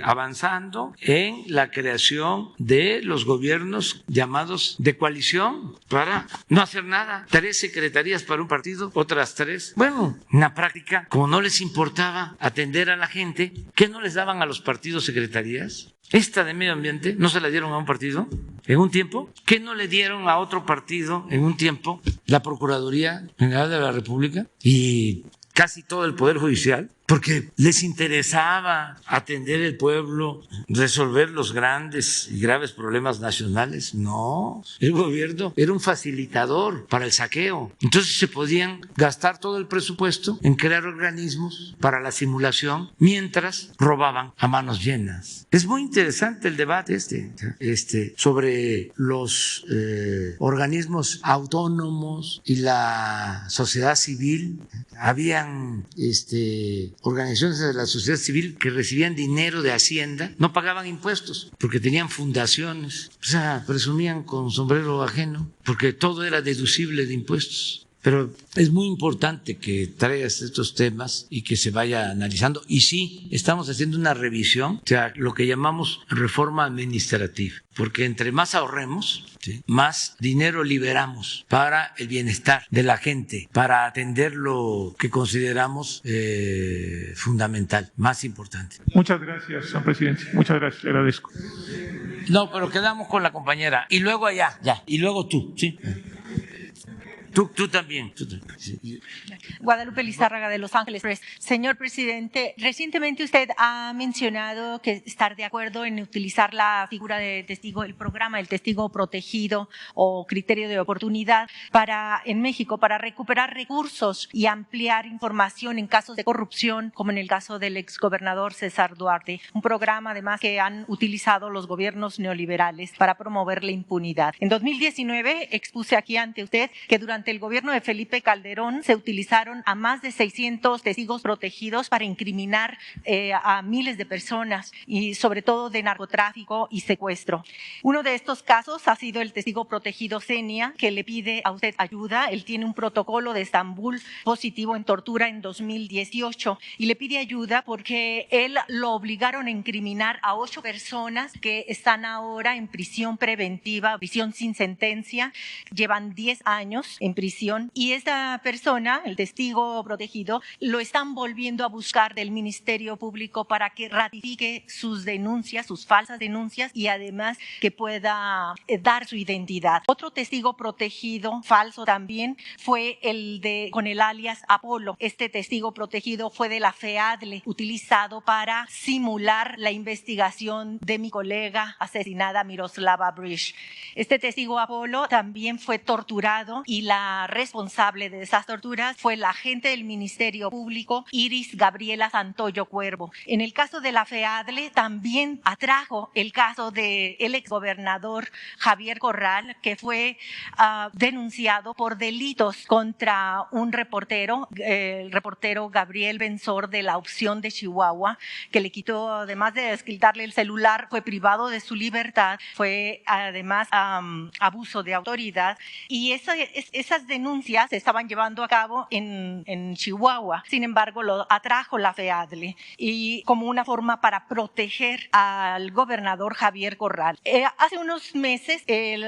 avanzando en la creación de los gobiernos llamados de coalición para no hacer nada. 3 secretarías para un partido, otras 3. Bueno, en la práctica, como no les importaba atender a la gente, ¿qué no les daban a los partidos secretarías? Esta de medio ambiente no se la dieron a un partido en un tiempo. ¿Qué no le dieron a otro partido en un tiempo? La Procuraduría General de la República y casi todo el Poder Judicial, porque les interesaba atender el pueblo, resolver los grandes y graves problemas nacionales. No, el gobierno era un facilitador para el saqueo. Entonces se podían gastar todo el presupuesto en crear organismos para la simulación mientras robaban a manos llenas. Es muy interesante el debate sobre los organismos autónomos y la sociedad civil. Habían organizaciones de la sociedad civil que recibían dinero de Hacienda, no pagaban impuestos porque tenían fundaciones, o sea, presumían con sombrero ajeno porque todo era deducible de impuestos. Pero es muy importante que traigas estos temas y que se vaya analizando. Y sí, estamos haciendo una revisión, o sea, lo que llamamos reforma administrativa, porque entre más ahorremos, ¿sí?, más dinero liberamos para el bienestar de la gente, para atender lo que consideramos fundamental, más importante. Muchas gracias, señor presidente. Muchas gracias, le agradezco. No, pero quedamos con la compañera. Y luego allá, ya. Y luego tú, ¿sí? Tú también. Sí. Guadalupe Lizárraga de Los Ángeles Press. Señor presidente, recientemente usted ha mencionado que estar de acuerdo en utilizar la figura de testigo, el programa del testigo protegido o criterio de oportunidad en México para recuperar recursos y ampliar información en casos de corrupción, como en el caso del exgobernador César Duarte. Un programa además que han utilizado los gobiernos neoliberales para promover la impunidad. En 2019 expuse aquí ante usted que durante el gobierno de Felipe Calderón se utilizaron a más de 600 testigos protegidos para incriminar a miles de personas y sobre todo de narcotráfico y secuestro. Uno de estos casos ha sido el testigo protegido Zenia, que le pide a usted ayuda. Él tiene un protocolo de Estambul positivo en tortura en 2018 y le pide ayuda porque él lo obligaron a incriminar a 8 personas que están ahora en prisión preventiva, prisión sin sentencia, llevan 10 años en prisión y esta persona, el testigo protegido, lo están volviendo a buscar del Ministerio Público para que ratifique sus denuncias, sus falsas denuncias y además que pueda dar su identidad. Otro testigo protegido falso también fue con el alias Apolo. Este testigo protegido fue de la FEADLE, utilizado para simular la investigación de mi colega asesinada Miroslava Bridge. Este testigo Apolo también fue torturado y la responsable de esas torturas fue la agente del Ministerio Público Iris Gabriela Santoyo Cuervo. En el caso de la FEADLE también atrajo el caso del exgobernador Javier Corral, que fue denunciado por delitos contra un reportero, el reportero Gabriel Benzor de La Opción de Chihuahua, que le quitó, además de quitarle el celular, fue privado de su libertad, fue además abuso de autoridad y esas denuncias se estaban llevando a cabo en Chihuahua. Sin embargo, lo atrajo la FEADLE y como una forma para proteger al gobernador Javier Corral. Hace unos meses, el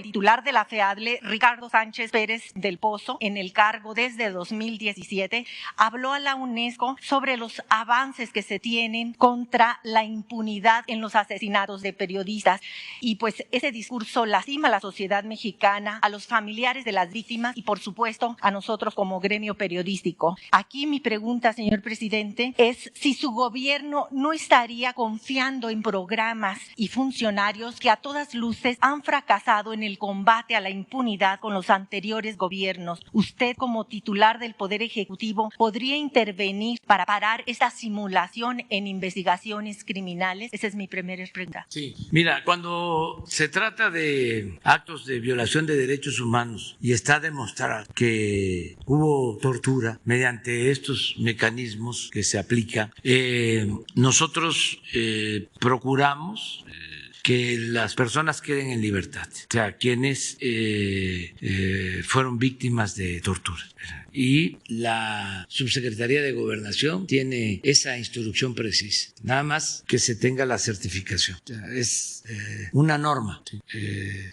titular de la FEADLE, Ricardo Sánchez Pérez del Pozo, en el cargo desde 2017, habló a la UNESCO sobre los avances que se tienen contra la impunidad en los asesinatos de periodistas y pues ese discurso lastima a la sociedad mexicana, a los familiares de las víctimas y por supuesto a nosotros como gremio periodístico. Aquí mi pregunta, señor presidente, es si su gobierno no estaría confiando en programas y funcionarios que a todas luces han fracasado en el combate a la impunidad con los anteriores gobiernos. Usted como titular del Poder Ejecutivo podría intervenir para parar esta simulación en investigaciones criminales. Esa es mi primera pregunta. Sí, mira, cuando se trata de actos de violación de derechos humanos y está demostrado que hubo tortura mediante estos mecanismos que se aplican, nosotros procuramos que las personas queden en libertad, o sea, quienes fueron víctimas de tortura. Y la Subsecretaría de Gobernación tiene esa instrucción precisa, nada más que se tenga la certificación. O sea, es una norma. ¿Sí?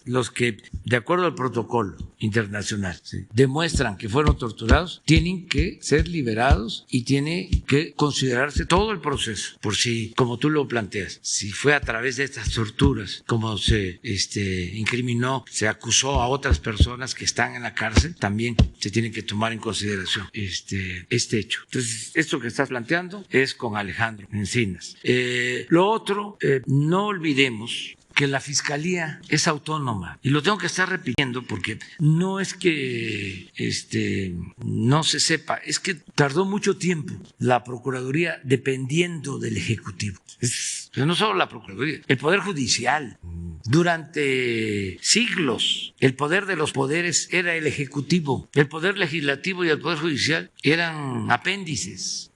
Los que, de acuerdo al protocolo internacional, ¿sí?, demuestran que fueron torturados, tienen que ser liberados y tiene que considerarse todo el proceso, por si, como tú lo planteas, si fue a través de estas torturas, como se incriminó, se acusó a otras personas que están en la cárcel, también se tiene que tomar en consideración este hecho. Entonces, esto que estás planteando es con Alejandro Encinas. Lo otro, no olvidemos que la Fiscalía es autónoma y lo tengo que estar repitiendo porque no es que no se sepa, es que tardó mucho tiempo la Procuraduría dependiendo del Ejecutivo. No solo la Procuraduría, el Poder Judicial Durante siglos, el poder de los poderes era el ejecutivo, el poder legislativo y el poder judicial eran apéndices.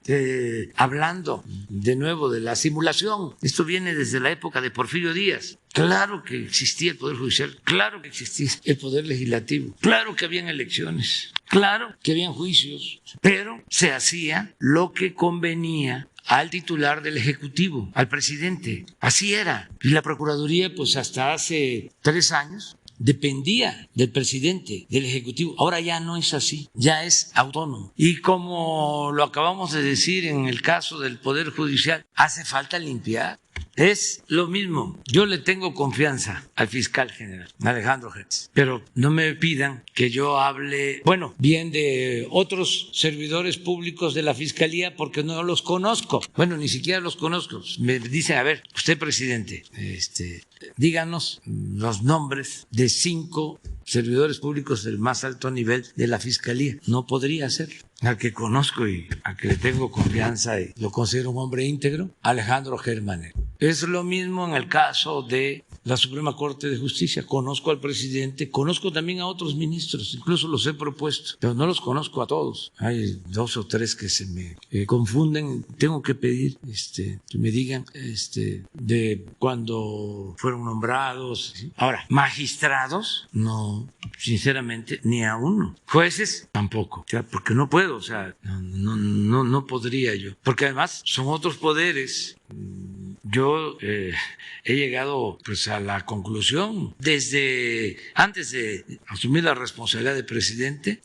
Hablando de nuevo de la simulación, esto viene desde la época de Porfirio Díaz. Claro que existía el Poder Judicial, claro que existía el Poder Legislativo, claro que habían elecciones, claro que habían juicios, pero se hacía lo que convenía al titular del Ejecutivo, al presidente. Así era. Y la Procuraduría, pues hasta hace 3 años, dependía del presidente, del Ejecutivo. Ahora ya no es así, ya es autónomo. Y como lo acabamos de decir en el caso del Poder Judicial, hace falta limpiar. Es lo mismo. Yo le tengo confianza al fiscal general, Alejandro Hertz, pero no me pidan que yo hable, bueno, bien de otros servidores públicos de la Fiscalía porque no los conozco. Bueno, ni siquiera los conozco. Me dicen, a ver, usted presidente, díganos los nombres de 5 servidores públicos del más alto nivel de la Fiscalía. No podría hacerlo. Al que conozco y al que le tengo confianza y lo considero un hombre íntegro, Alejandro Germanet. Es lo mismo en el caso de la Suprema Corte de Justicia. Conozco al presidente, conozco también a otros ministros, incluso los he propuesto, pero no los conozco a todos. Hay 2 o 3 que se me confunden. Tengo que pedir que me digan de cuando fueron nombrados. ¿Sí? Ahora, magistrados, no, sinceramente, ni a uno. Jueces, tampoco, porque no puedo, no podría yo. Porque además son otros poderes. Yo he llegado pues a la conclusión, desde antes de asumir la responsabilidad de presidente,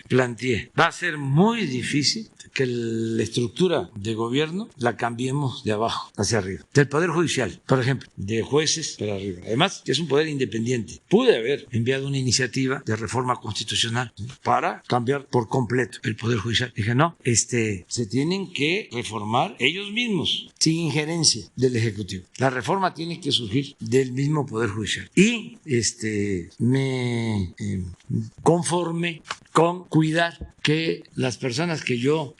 planteé, va a ser muy difícil que la estructura de gobierno la cambiemos de abajo hacia arriba. Del Poder Judicial, por ejemplo, de jueces para arriba. Además, es un poder independiente. Pude haber enviado una iniciativa de reforma constitucional para cambiar por completo el Poder Judicial. Dije, no, se tienen que reformar ellos mismos, sin injerencia del Ejecutivo. La reforma tiene que surgir del mismo Poder Judicial. Y me conforme con cuidar que las personas que yo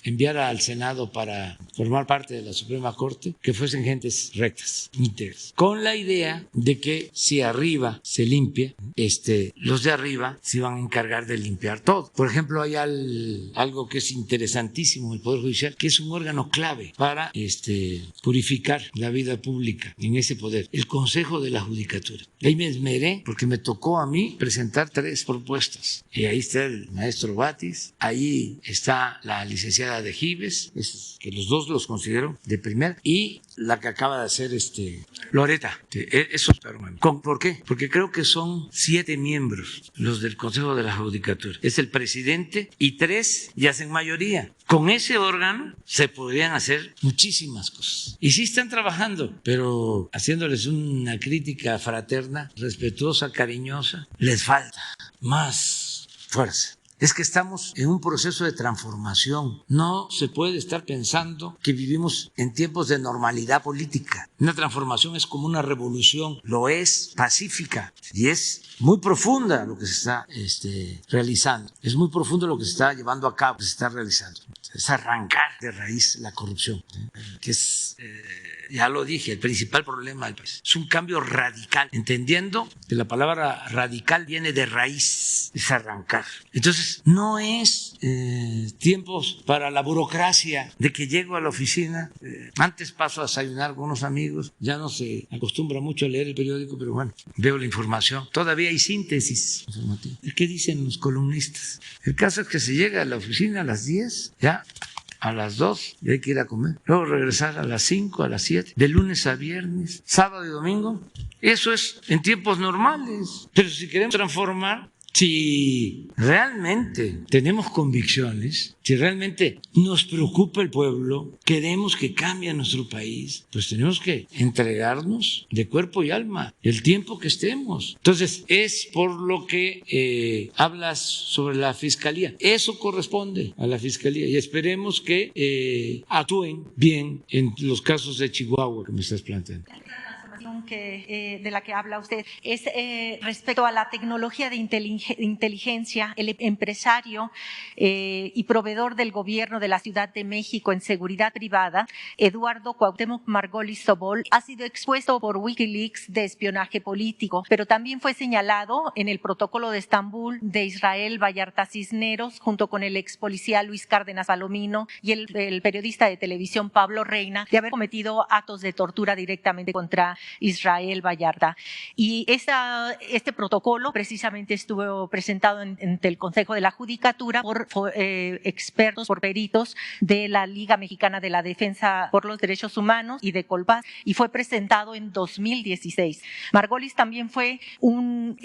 enviara al Senado para formar parte de la Suprema Corte, que fuesen gentes rectas, íntegras, con la idea de que si arriba se limpia, los de arriba se van a encargar de limpiar todo. Por ejemplo, hay algo que es interesantísimo en el Poder Judicial, que es un órgano clave para purificar la vida pública en ese poder, el Consejo de la Judicatura. Ahí me esmeré porque me tocó a mí presentar 3 propuestas. Y ahí está el maestro Batis, ahí está la licenciada de Gives, que los 2 los considero de primera, y la que acaba de hacer Loreta. Eso espero. ¿Por qué? Porque creo que son 7 miembros los del Consejo de la Judicatura. Es el presidente y 3 ya hacen mayoría. Con ese órgano se podrían hacer muchísimas cosas. Y sí están trabajando, pero haciéndoles una crítica fraterna, respetuosa, cariñosa, les falta más fuerza. Es que estamos en un proceso de transformación. No se puede estar pensando que vivimos en tiempos de normalidad política. Una transformación es como una revolución, lo es, pacífica, y es muy profunda lo que se está realizando. Es muy profundo lo que se está llevando a cabo, que se está realizando. Es arrancar de raíz la corrupción, que es... ya lo dije, el principal problema del país es un cambio radical, entendiendo que la palabra radical viene de raíz, es arrancar. Entonces, no es tiempos para la burocracia de que llego a la oficina, antes paso a desayunar con unos amigos, ya no se acostumbra mucho a leer el periódico, pero bueno, veo la información. Todavía hay síntesis informativa. ¿Qué dicen los columnistas? El caso es que se llega a la oficina a las 10, ya a las 2 y hay que ir a comer. Luego regresar a las 5, a las 7, de lunes a viernes, sábado y domingo. Eso es en tiempos normales. Pero si queremos transformar, si realmente tenemos convicciones, si realmente nos preocupa el pueblo, queremos que cambie nuestro país, pues tenemos que entregarnos de cuerpo y alma el tiempo que estemos. Entonces, es por lo que hablas sobre la Fiscalía. Eso corresponde a la Fiscalía y esperemos que actúen bien en los casos de Chihuahua que me estás planteando. información de la que habla usted es respecto a la tecnología de inteligencia. El empresario y proveedor del gobierno de la Ciudad de México en seguridad privada, Eduardo Cuauhtémoc Margolis Tobol, ha sido expuesto por Wikileaks de espionaje político, pero también fue señalado en el protocolo de Estambul de Israel Vallarta Cisneros, junto con el ex policía Luis Cárdenas Palomino y el periodista de televisión Pablo Reina, de haber cometido actos de tortura directamente contra Israel Vallarta. Y este protocolo precisamente estuvo presentado ante el Consejo de la Judicatura por expertos, por peritos de la Liga Mexicana de la Defensa por los Derechos Humanos y de Colpaz, y fue presentado en 2016. Margolis también fue una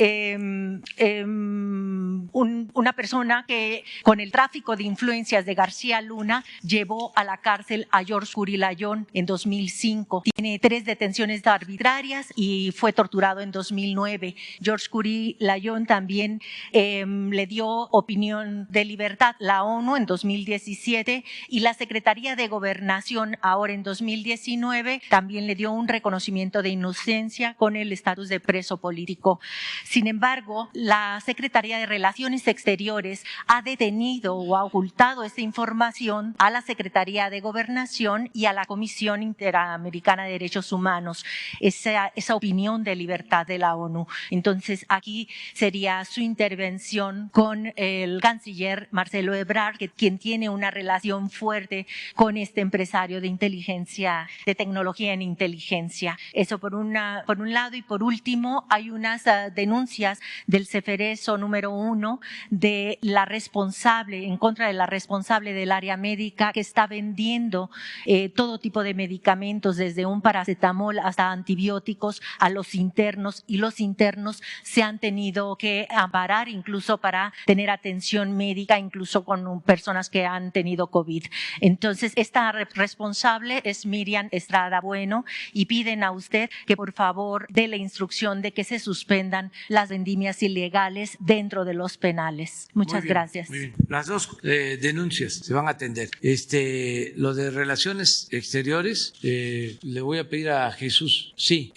persona que, con el tráfico de influencias de García Luna, llevó a la cárcel a George Curry Layón en 2005. Tiene 3 detenciones arbitrarias y fue torturado en 2009. George Curry Layón también le dio opinión de libertad la ONU en 2017, y la Secretaría de Gobernación ahora en 2019 también le dio un reconocimiento de inocencia con el estatus de preso político. Sin embargo, la Secretaría de Relaciones Exteriores ha detenido o ha ocultado esta información a la Secretaría de Gobernación y a la Comisión Interamericana de Derechos Humanos, esa opinión de libertad de la ONU. Entonces, aquí sería su intervención con el canciller Marcelo Ebrard, quien tiene una relación fuerte con este empresario de inteligencia, de tecnología en inteligencia. Eso por un lado. Y por último, hay unas denuncias del Ceferezo número 1 de la responsable, en contra de la responsable del área médica, que está vendiendo todo tipo de medicamentos, desde un paracetamol hasta antibióticos, a los internos, y los internos se han tenido que amparar incluso para tener atención médica, incluso con personas que han tenido COVID. Entonces, esta responsable es Miriam Estrada Bueno, y piden a usted que por favor dé la instrucción de que se suspendan las vendimias ilegales dentro de los penales. Muchas gracias. Muy bien. Las dos denuncias se van a atender. Lo de Relaciones Exteriores, le voy a pedir a Jesús, sí,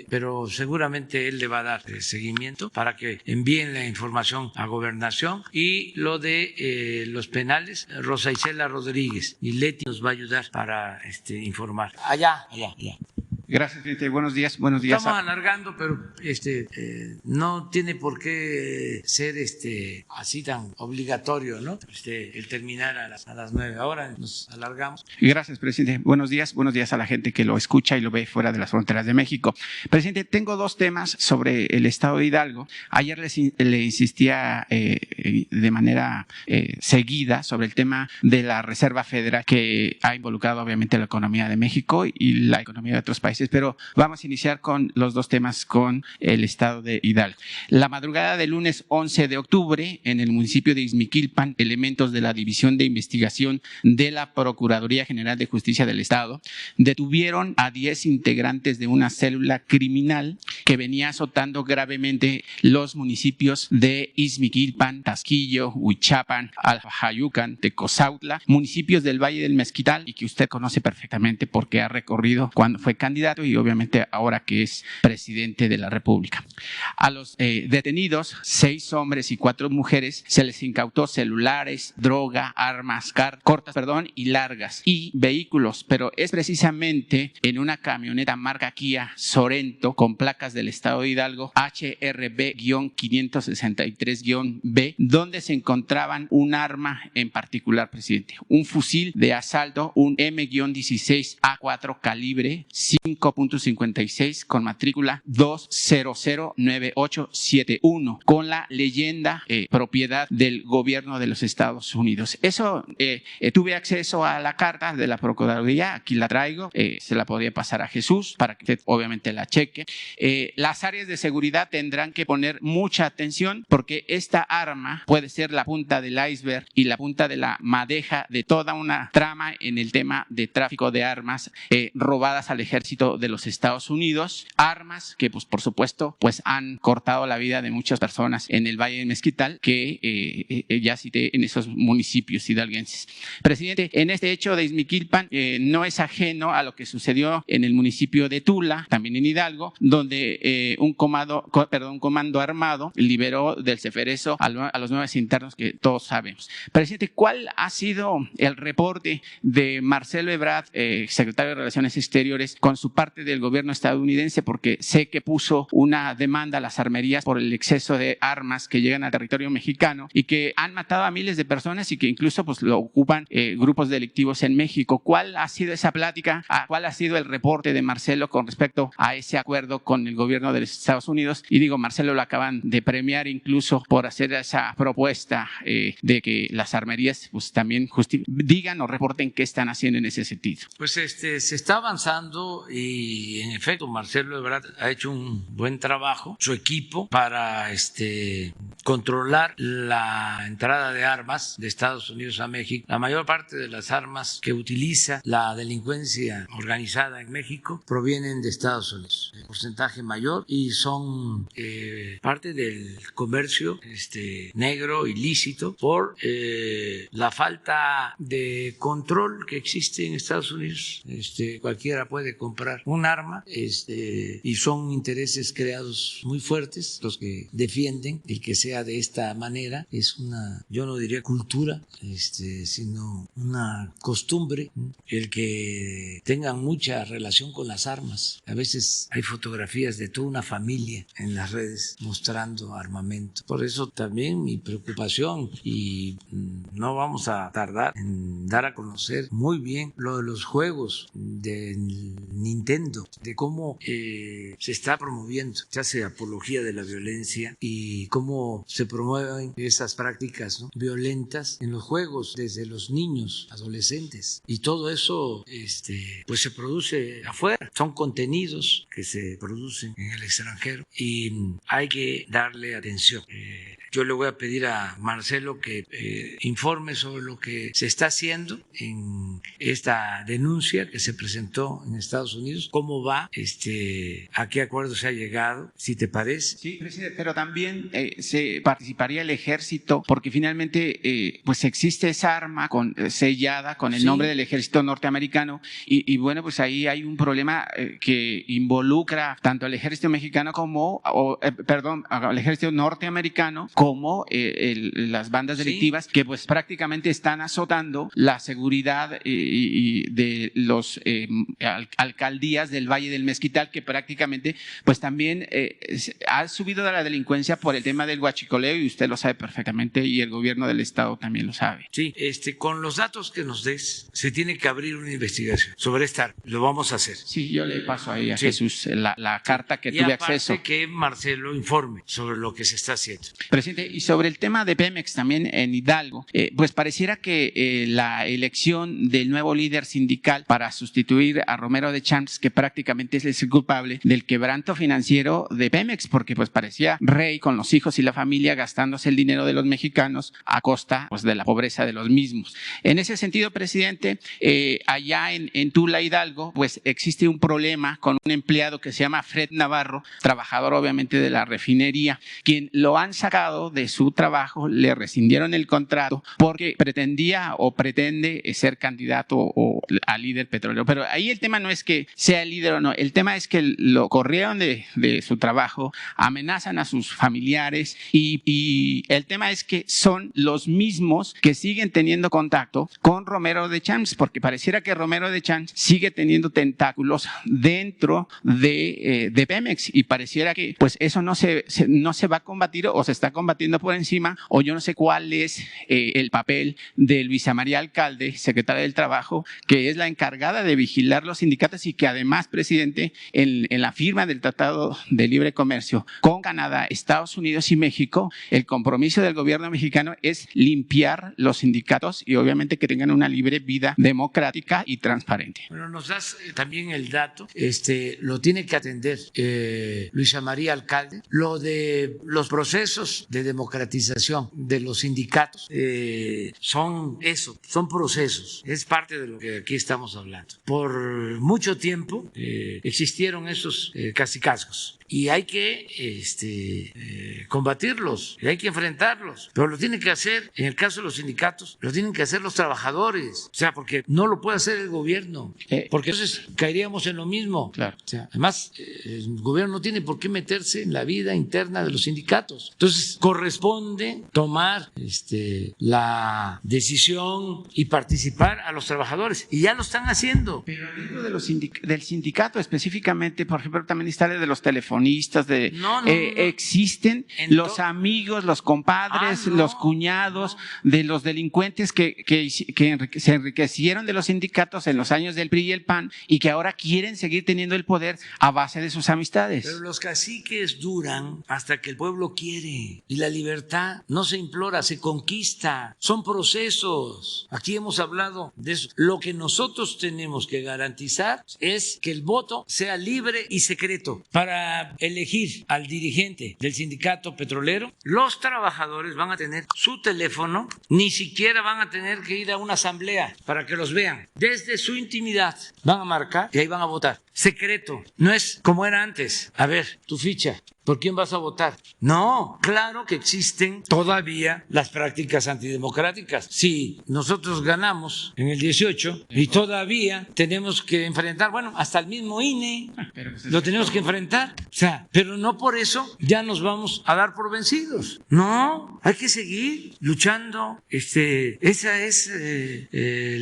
pero seguramente él le va a dar seguimiento para que envíen la información a Gobernación. Y lo de los penales, Rosa Isela Rodríguez y Leti nos va a ayudar para informar. Allá. Gracias, presidente. Buenos días. Estamos alargando, pero no tiene por qué ser así tan obligatorio, ¿no? El terminar a las 9. Ahora nos alargamos. Gracias, presidente. Buenos días a la gente que lo escucha y lo ve fuera de las fronteras de México. Presidente, tengo 2 temas sobre el estado de Hidalgo. Ayer le insistía de manera seguida sobre el tema de la Reserva Federal, que ha involucrado obviamente la economía de México y la economía de otros países, pero vamos a iniciar con los 2 temas con el estado de Hidalgo. La madrugada del lunes 11 de octubre, en el municipio de Ixmiquilpan, elementos de la División de Investigación de la Procuraduría General de Justicia del Estado detuvieron a 10 integrantes de una célula criminal que venía azotando gravemente los municipios de Ixmiquilpan, Tasquillo, Huichapan, Alfajayucan, Tecozautla, municipios del Valle del Mezquital, y que usted conoce perfectamente porque ha recorrido cuando fue candidato y obviamente ahora que es presidente de la República. A los detenidos, 6 hombres y 4 mujeres, se les incautó celulares, droga, armas cortas y largas, y vehículos, pero es precisamente en una camioneta marca Kia Sorento con placas del estado de Hidalgo HRB-563-B, donde se encontraban un arma en particular, presidente, un fusil de asalto, un M-16 A4 calibre 5.56 con matrícula 2009871, con la leyenda propiedad del gobierno de los Estados Unidos. Eso, tuve acceso a la carta de la Procuraduría, aquí la traigo, se la podría pasar a Jesús para que usted obviamente la cheque. Las áreas de seguridad tendrán que poner mucha atención porque esta arma arma puede ser la punta del iceberg y la punta de la madeja de toda una trama en el tema de tráfico de armas robadas al ejército de los Estados Unidos, armas que pues por supuesto pues han cortado la vida de muchas personas en el Valle de Mezquital que ya cité en esos municipios hidalguenses. Presidente, en este hecho de Izmiquilpan no es ajeno a lo que sucedió en el municipio de Tula, también en Hidalgo, donde un comando armado liberó del Ceferezo a los 9 internos que todos sabemos. Presidente, ¿cuál ha sido el reporte de Marcelo Ebrard, secretario de Relaciones Exteriores, con su parte del gobierno estadounidense? Porque sé que puso una demanda a las armerías por el exceso de armas que llegan al territorio mexicano y que han matado a miles de personas y que incluso pues lo ocupan grupos delictivos en México. ¿Cuál ha sido esa plática? ¿Cuál ha sido el reporte de Marcelo con respecto a ese acuerdo con el gobierno de los Estados Unidos? Y digo, Marcelo lo acaban de premiar incluso por hacer esa propuesta de que las armerías pues también digan o reporten qué están haciendo en ese sentido. Pues se está avanzando y en efecto Marcelo Ebrard ha hecho un buen trabajo, su equipo, para controlar la entrada de armas de Estados Unidos a México. La mayor parte de las armas que utiliza la delincuencia organizada en México provienen de Estados Unidos, el porcentaje mayor, y son parte del comercio negro ilícito por la falta de control que existe en Estados Unidos. Cualquiera puede comprar un arma y son intereses creados muy fuertes los que defienden el que sea de esta manera. Es una, yo no diría cultura, sino una costumbre el que tengan mucha relación con las armas. A veces hay fotografías de toda una familia en las redes mostrando armamento. Por eso también mi preocupación, y no vamos a tardar en dar a conocer muy bien lo de los juegos de Nintendo, de cómo se está promoviendo, se hace apología de la violencia y cómo se promueven esas prácticas, ¿no?, violentas en los juegos desde los niños, adolescentes, y todo eso pues se produce afuera, son contenidos que se producen en el extranjero y hay que darle atención. Yo le voy a pedir a Marcelo que informe sobre lo que se está haciendo en esta denuncia que se presentó en Estados Unidos, cómo va, a qué acuerdo se ha llegado, si te parece. Sí, presidente, pero también se participaría el ejército, porque finalmente pues existe esa arma sellada con el nombre del ejército norteamericano y bueno, pues ahí hay un problema que involucra tanto al ejército mexicano al ejército norteamericano como las bandas delictivas que pues prácticamente están azotando la seguridad de los alcaldías del Valle del Mezquital, que prácticamente pues también ha subido de la delincuencia por el tema del huachicoleo, y usted lo sabe perfectamente y el gobierno del estado también lo sabe. Sí, con los datos que nos des se tiene que abrir una investigación sobre esta, lo vamos a hacer. Sí, yo le paso ahí a Jesús la carta que tuve acceso. Y aparte que Marcelo informe sobre lo que se está haciendo. Presidente, y sobre el tema de Pemex también en Hidalgo, pues pareciera que la elección del nuevo líder sindical para sustituir a Romero de Champs, que prácticamente es el culpable del quebranto financiero de Pemex, porque pues parecía rey con los hijos y la familia gastándose el dinero de los mexicanos a costa pues de la pobreza de los mismos. En ese sentido, presidente, allá en Tula, Hidalgo, pues existe un problema con un empleado que se llama Fred Navarro, trabajador obviamente de la refinería, quien lo han sacado de su trabajo, le rescindieron el contrato porque pretendía o pretende ser candidato a líder petrolero. Pero ahí el tema no es que sea líder o no, el tema es que lo corrieron de su trabajo, amenazan a sus familiares y el tema es que son los mismos que siguen teniendo contacto con Romero de Champs, porque pareciera que Romero de Champs sigue teniendo tentáculos dentro de Pemex y pareciera que pues eso no se va a combatir o se está combatiendo por encima, o yo no sé cuál es el papel de Luisa María Alcalde, secretaria del Trabajo, que es la encargada de vigilar los sindicatos y que además, presidente, en la firma del Tratado de Libre Comercio con Canadá, Estados Unidos y México, el compromiso del gobierno mexicano es limpiar los sindicatos y obviamente que tengan una libre vida democrática y transparente. Bueno, nos das también el dato, lo tiene que atender Luisa María Alcalde, lo de los procesos de democratización de los sindicatos son procesos, es parte de lo que aquí estamos hablando. Por mucho tiempo existieron esos cacicazgos y hay que combatirlos, y hay que enfrentarlos, pero lo tienen que hacer, en el caso de los sindicatos, lo tienen que hacer los trabajadores, o sea, porque no lo puede hacer el gobierno, porque entonces caeríamos en lo mismo. Claro. O sea, además, el gobierno no tiene por qué meterse en la vida interna de los sindicatos, entonces corresponde tomar la decisión y participar a los trabajadores, y ya lo están haciendo. Pero dentro de del sindicato específicamente, por ejemplo, también está de los telefonistas, existen los amigos, los compadres, los cuñados de los delincuentes que se enriquecieron de los sindicatos en los años del PRI y el PAN y que ahora quieren seguir teniendo el poder a base de sus amistades. Pero los caciques duran hasta que el pueblo quiere, y la libertad no se implora, se conquista, son procesos. Aquí hemos hablado de eso. Lo que nosotros tenemos que garantizar es que el voto sea libre y secreto. Para elegir al dirigente del sindicato petrolero, los trabajadores van a tener su teléfono, ni siquiera van a tener que ir a una asamblea para que los vean. Desde su intimidad van a marcar y ahí van a votar. Secreto, no es como era antes. A ver, tu ficha, ¿por quién vas a votar? No, claro que existen todavía las prácticas antidemocráticas. Si nosotros ganamos en el 18 y todavía tenemos que enfrentar, bueno, hasta el mismo INE lo tenemos que enfrentar. O sea, pero no por eso ya nos vamos a dar por vencidos. No, hay que seguir luchando. Esa es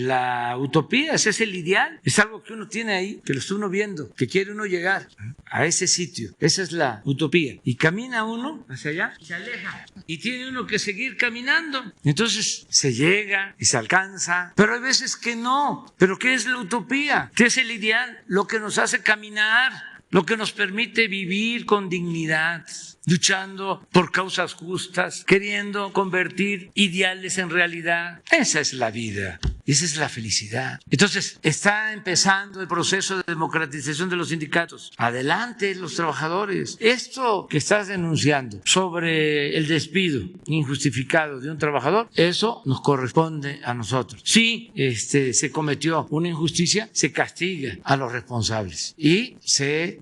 la utopía, ese es el ideal. Es algo que uno tiene ahí, que lo está uno viendo, que quiere uno llegar a ese sitio. Esa es la utopía. Y camina uno hacia allá, se aleja. Y tiene uno que seguir caminando. Entonces se llega y se alcanza. Pero hay veces que no. ¿Pero qué es la utopía? ¿Qué es el ideal? Lo que nos hace caminar, lo que nos permite vivir con dignidad, luchando por causas justas, queriendo convertir ideales en realidad. Esa es la vida. Esa es la felicidad. Entonces, está empezando el proceso de democratización de los sindicatos. Adelante, los trabajadores. Esto que estás denunciando sobre el despido injustificado de un trabajador, eso nos corresponde a nosotros. Si se cometió una injusticia, se castiga a los responsables y se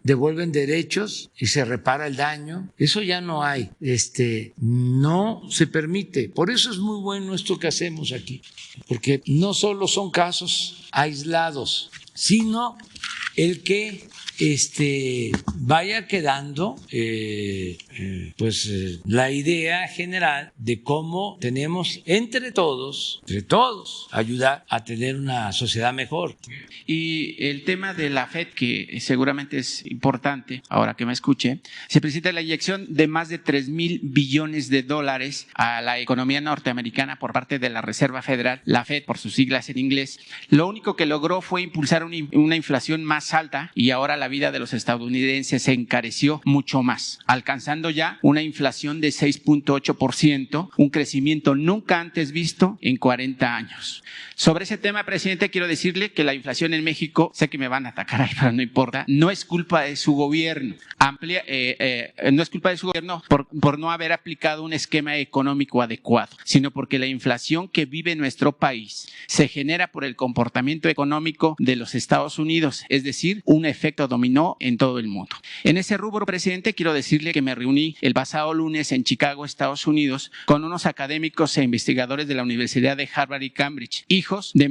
devuelven derechos y se repara el daño. Eso ya no hay. No se permite. Por eso es muy bueno esto que hacemos aquí. Porque no solo son casos aislados, sino el que vaya quedando la idea general de cómo tenemos entre todos, ayudar a tener una sociedad mejor. Y el tema de la FED, que seguramente es importante, ahora que me escuche, se presenta la inyección de más de 3,000 billones de dólares a la economía norteamericana por parte de la Reserva Federal, la FED por sus siglas en inglés. Lo único que logró fue impulsar una inflación más alta y ahora la vida de los estadounidenses se encareció mucho más, alcanzando ya una inflación de 6.8%, un crecimiento nunca antes visto en 40 años. Sobre ese tema, presidente, quiero decirle que la inflación en México, sé que me van a atacar ahí, pero no importa, no es culpa de su gobierno. No es culpa de su gobierno por no haber aplicado un esquema económico adecuado, sino porque la inflación que vive nuestro país se genera por el comportamiento económico de los Estados Unidos, es decir, un efecto dominó en todo el mundo. En ese rubro, presidente, quiero decirle que me reuní el pasado lunes en Chicago, Estados Unidos, con unos académicos e investigadores de la Universidad de Harvard y Cambridge, hijos de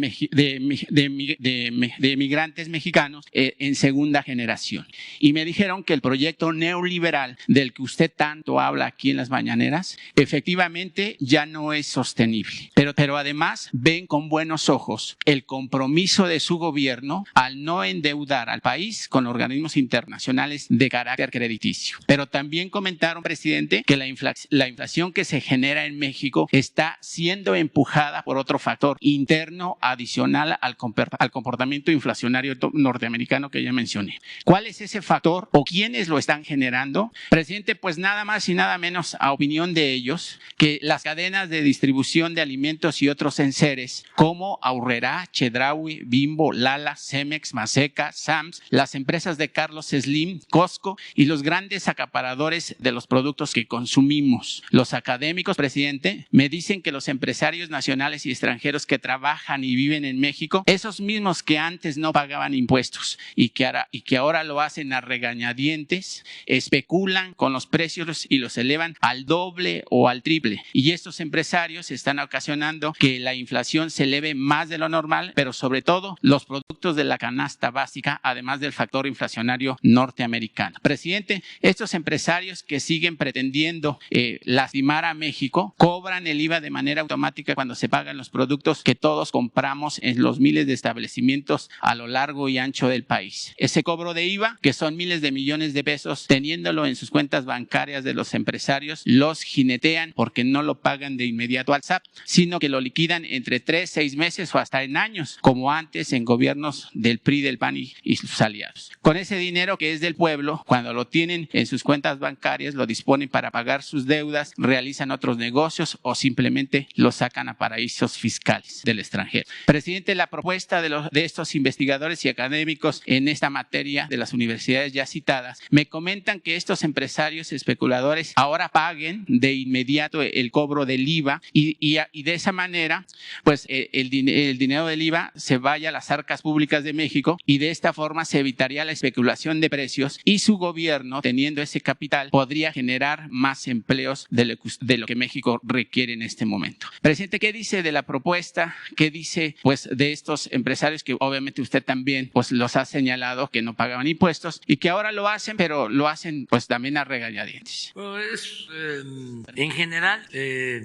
migrantes mexicanos en segunda generación. Y me dijeron que el proyecto neoliberal del que usted tanto habla aquí en las mañaneras, efectivamente ya no es sostenible. Pero además ven con buenos ojos el compromiso de su gobierno al no endeudar al país con organismos internacionales de carácter crediticio. Pero también comentaron, presidente, que la inflación que se genera en México está siendo empujada por otro factor interno adicional al comportamiento inflacionario norteamericano que ya mencioné. ¿Cuál es ese factor o quiénes lo están generando? Presidente, pues nada más y nada menos, a opinión de ellos, que las cadenas de distribución de alimentos y otros enseres como Aurrerá, Chedraui, Bimbo, Lala, Cemex, Maseca, Sams, las empresas de Carlos Slim, Costco y los grandes acaparadores de los productos que consumimos. Los académicos, presidente, me dicen que los empresarios nacionales y extranjeros que trabajan y viven en México, esos mismos que antes no pagaban impuestos y que ahora lo hacen a regañadientes, especulan con los precios y los elevan al doble o al triple. Y estos empresarios están ocasionando que la inflación se eleve más de lo normal, pero sobre todo los productos de la canasta básica, además del factor inflacionario norteamericano. Presidente, estos empresarios que siguen pretendiendo lastimar a México cobran el IVA de manera automática cuando se pagan los productos que todos compramos en los miles de establecimientos a lo largo y ancho del país. Ese cobro de IVA, que son miles de millones de pesos, teniéndolo en sus cuentas bancarias de los empresarios, los jinetean porque no lo pagan de inmediato al SAT, sino que lo liquidan entre 3, 6 meses o hasta en años, como antes en gobiernos del PRI, del PAN y sus aliados. Con ese dinero que es del pueblo, cuando lo tienen en sus cuentas bancarias, lo disponen para pagar sus deudas, realizan otros negocios o simplemente lo sacan a paraísos fiscales del extranjero. Presidente, la propuesta de estos investigadores y académicos en esta materia de las universidades ya citadas, me comentan que estos empresarios especuladores ahora paguen de inmediato el cobro del IVA y de esa manera, pues el dinero del IVA se vaya a las arcas públicas de México y de esta forma se evitaría la especulación de precios y su gobierno, teniendo ese capital, podría generar más empleos de lo que México requiere en este momento. Presidente, ¿qué dice de la propuesta? ¿Qué dice pues de estos empresarios que obviamente usted también pues los ha señalado que no pagaban impuestos y que ahora lo hacen, pero lo hacen pues también a regañadientes? Pues, en general,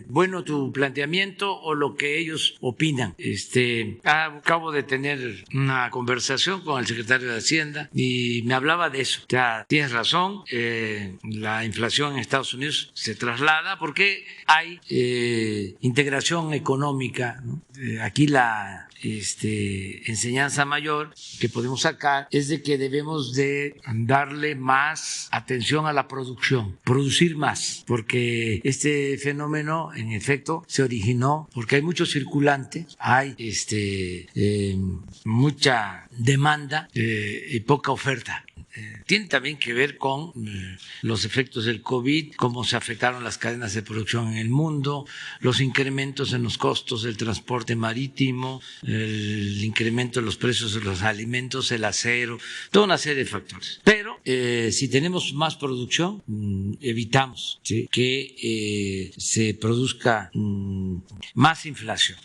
bueno tu planteamiento o lo que ellos opinan. Acabo de tener una conversación con el secretario de Hacienda y me hablaba de eso. O sea, tienes razón, la inflación en Estados Unidos se traslada porque hay integración económica, ¿no? Aquí la enseñanza mayor que podemos sacar es de que debemos de darle más atención a la producción, producir más, porque este fenómeno en efecto se originó porque hay mucho circulante, hay mucha demanda y poca oferta. Tiene también que ver con los efectos del COVID, cómo se afectaron las cadenas de producción en el mundo, los incrementos en los costos del transporte marítimo, el incremento de los precios de los alimentos, el acero, toda una serie de factores. Pero si tenemos más producción, evitamos, ¿sí?, que se produzca más inflación.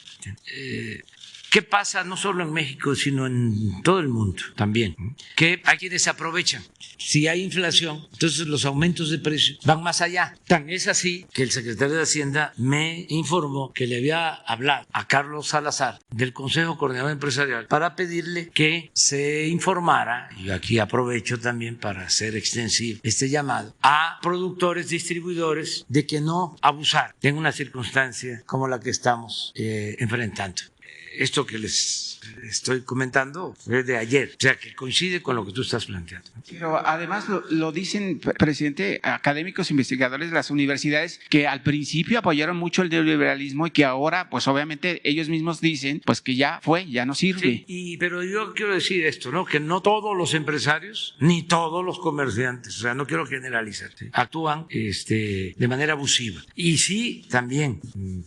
¿Qué pasa no solo en México, sino en todo el mundo también? Que hay quienes se aprovechan. Si hay inflación, entonces los aumentos de precios van más allá. Tan es así que el secretario de Hacienda me informó que le había hablado a Carlos Salazar del Consejo Coordinador Empresarial para pedirle que se informara, y aquí aprovecho también para hacer extensivo este llamado, a productores, distribuidores, de que no abusar en una circunstancia como la que estamos enfrentando. Esto que les estoy comentando es de ayer, o sea que coincide con lo que tú estás planteando. Pero además lo dicen, presidente, académicos investigadores de las universidades que al principio apoyaron mucho el neoliberalismo y que ahora pues obviamente ellos mismos dicen pues que ya fue, ya no sirve. Sí, pero yo quiero decir esto, ¿no? Que no todos los empresarios ni todos los comerciantes, o sea, no quiero generalizar, ¿sí?, actúan de manera abusiva. Y sí, también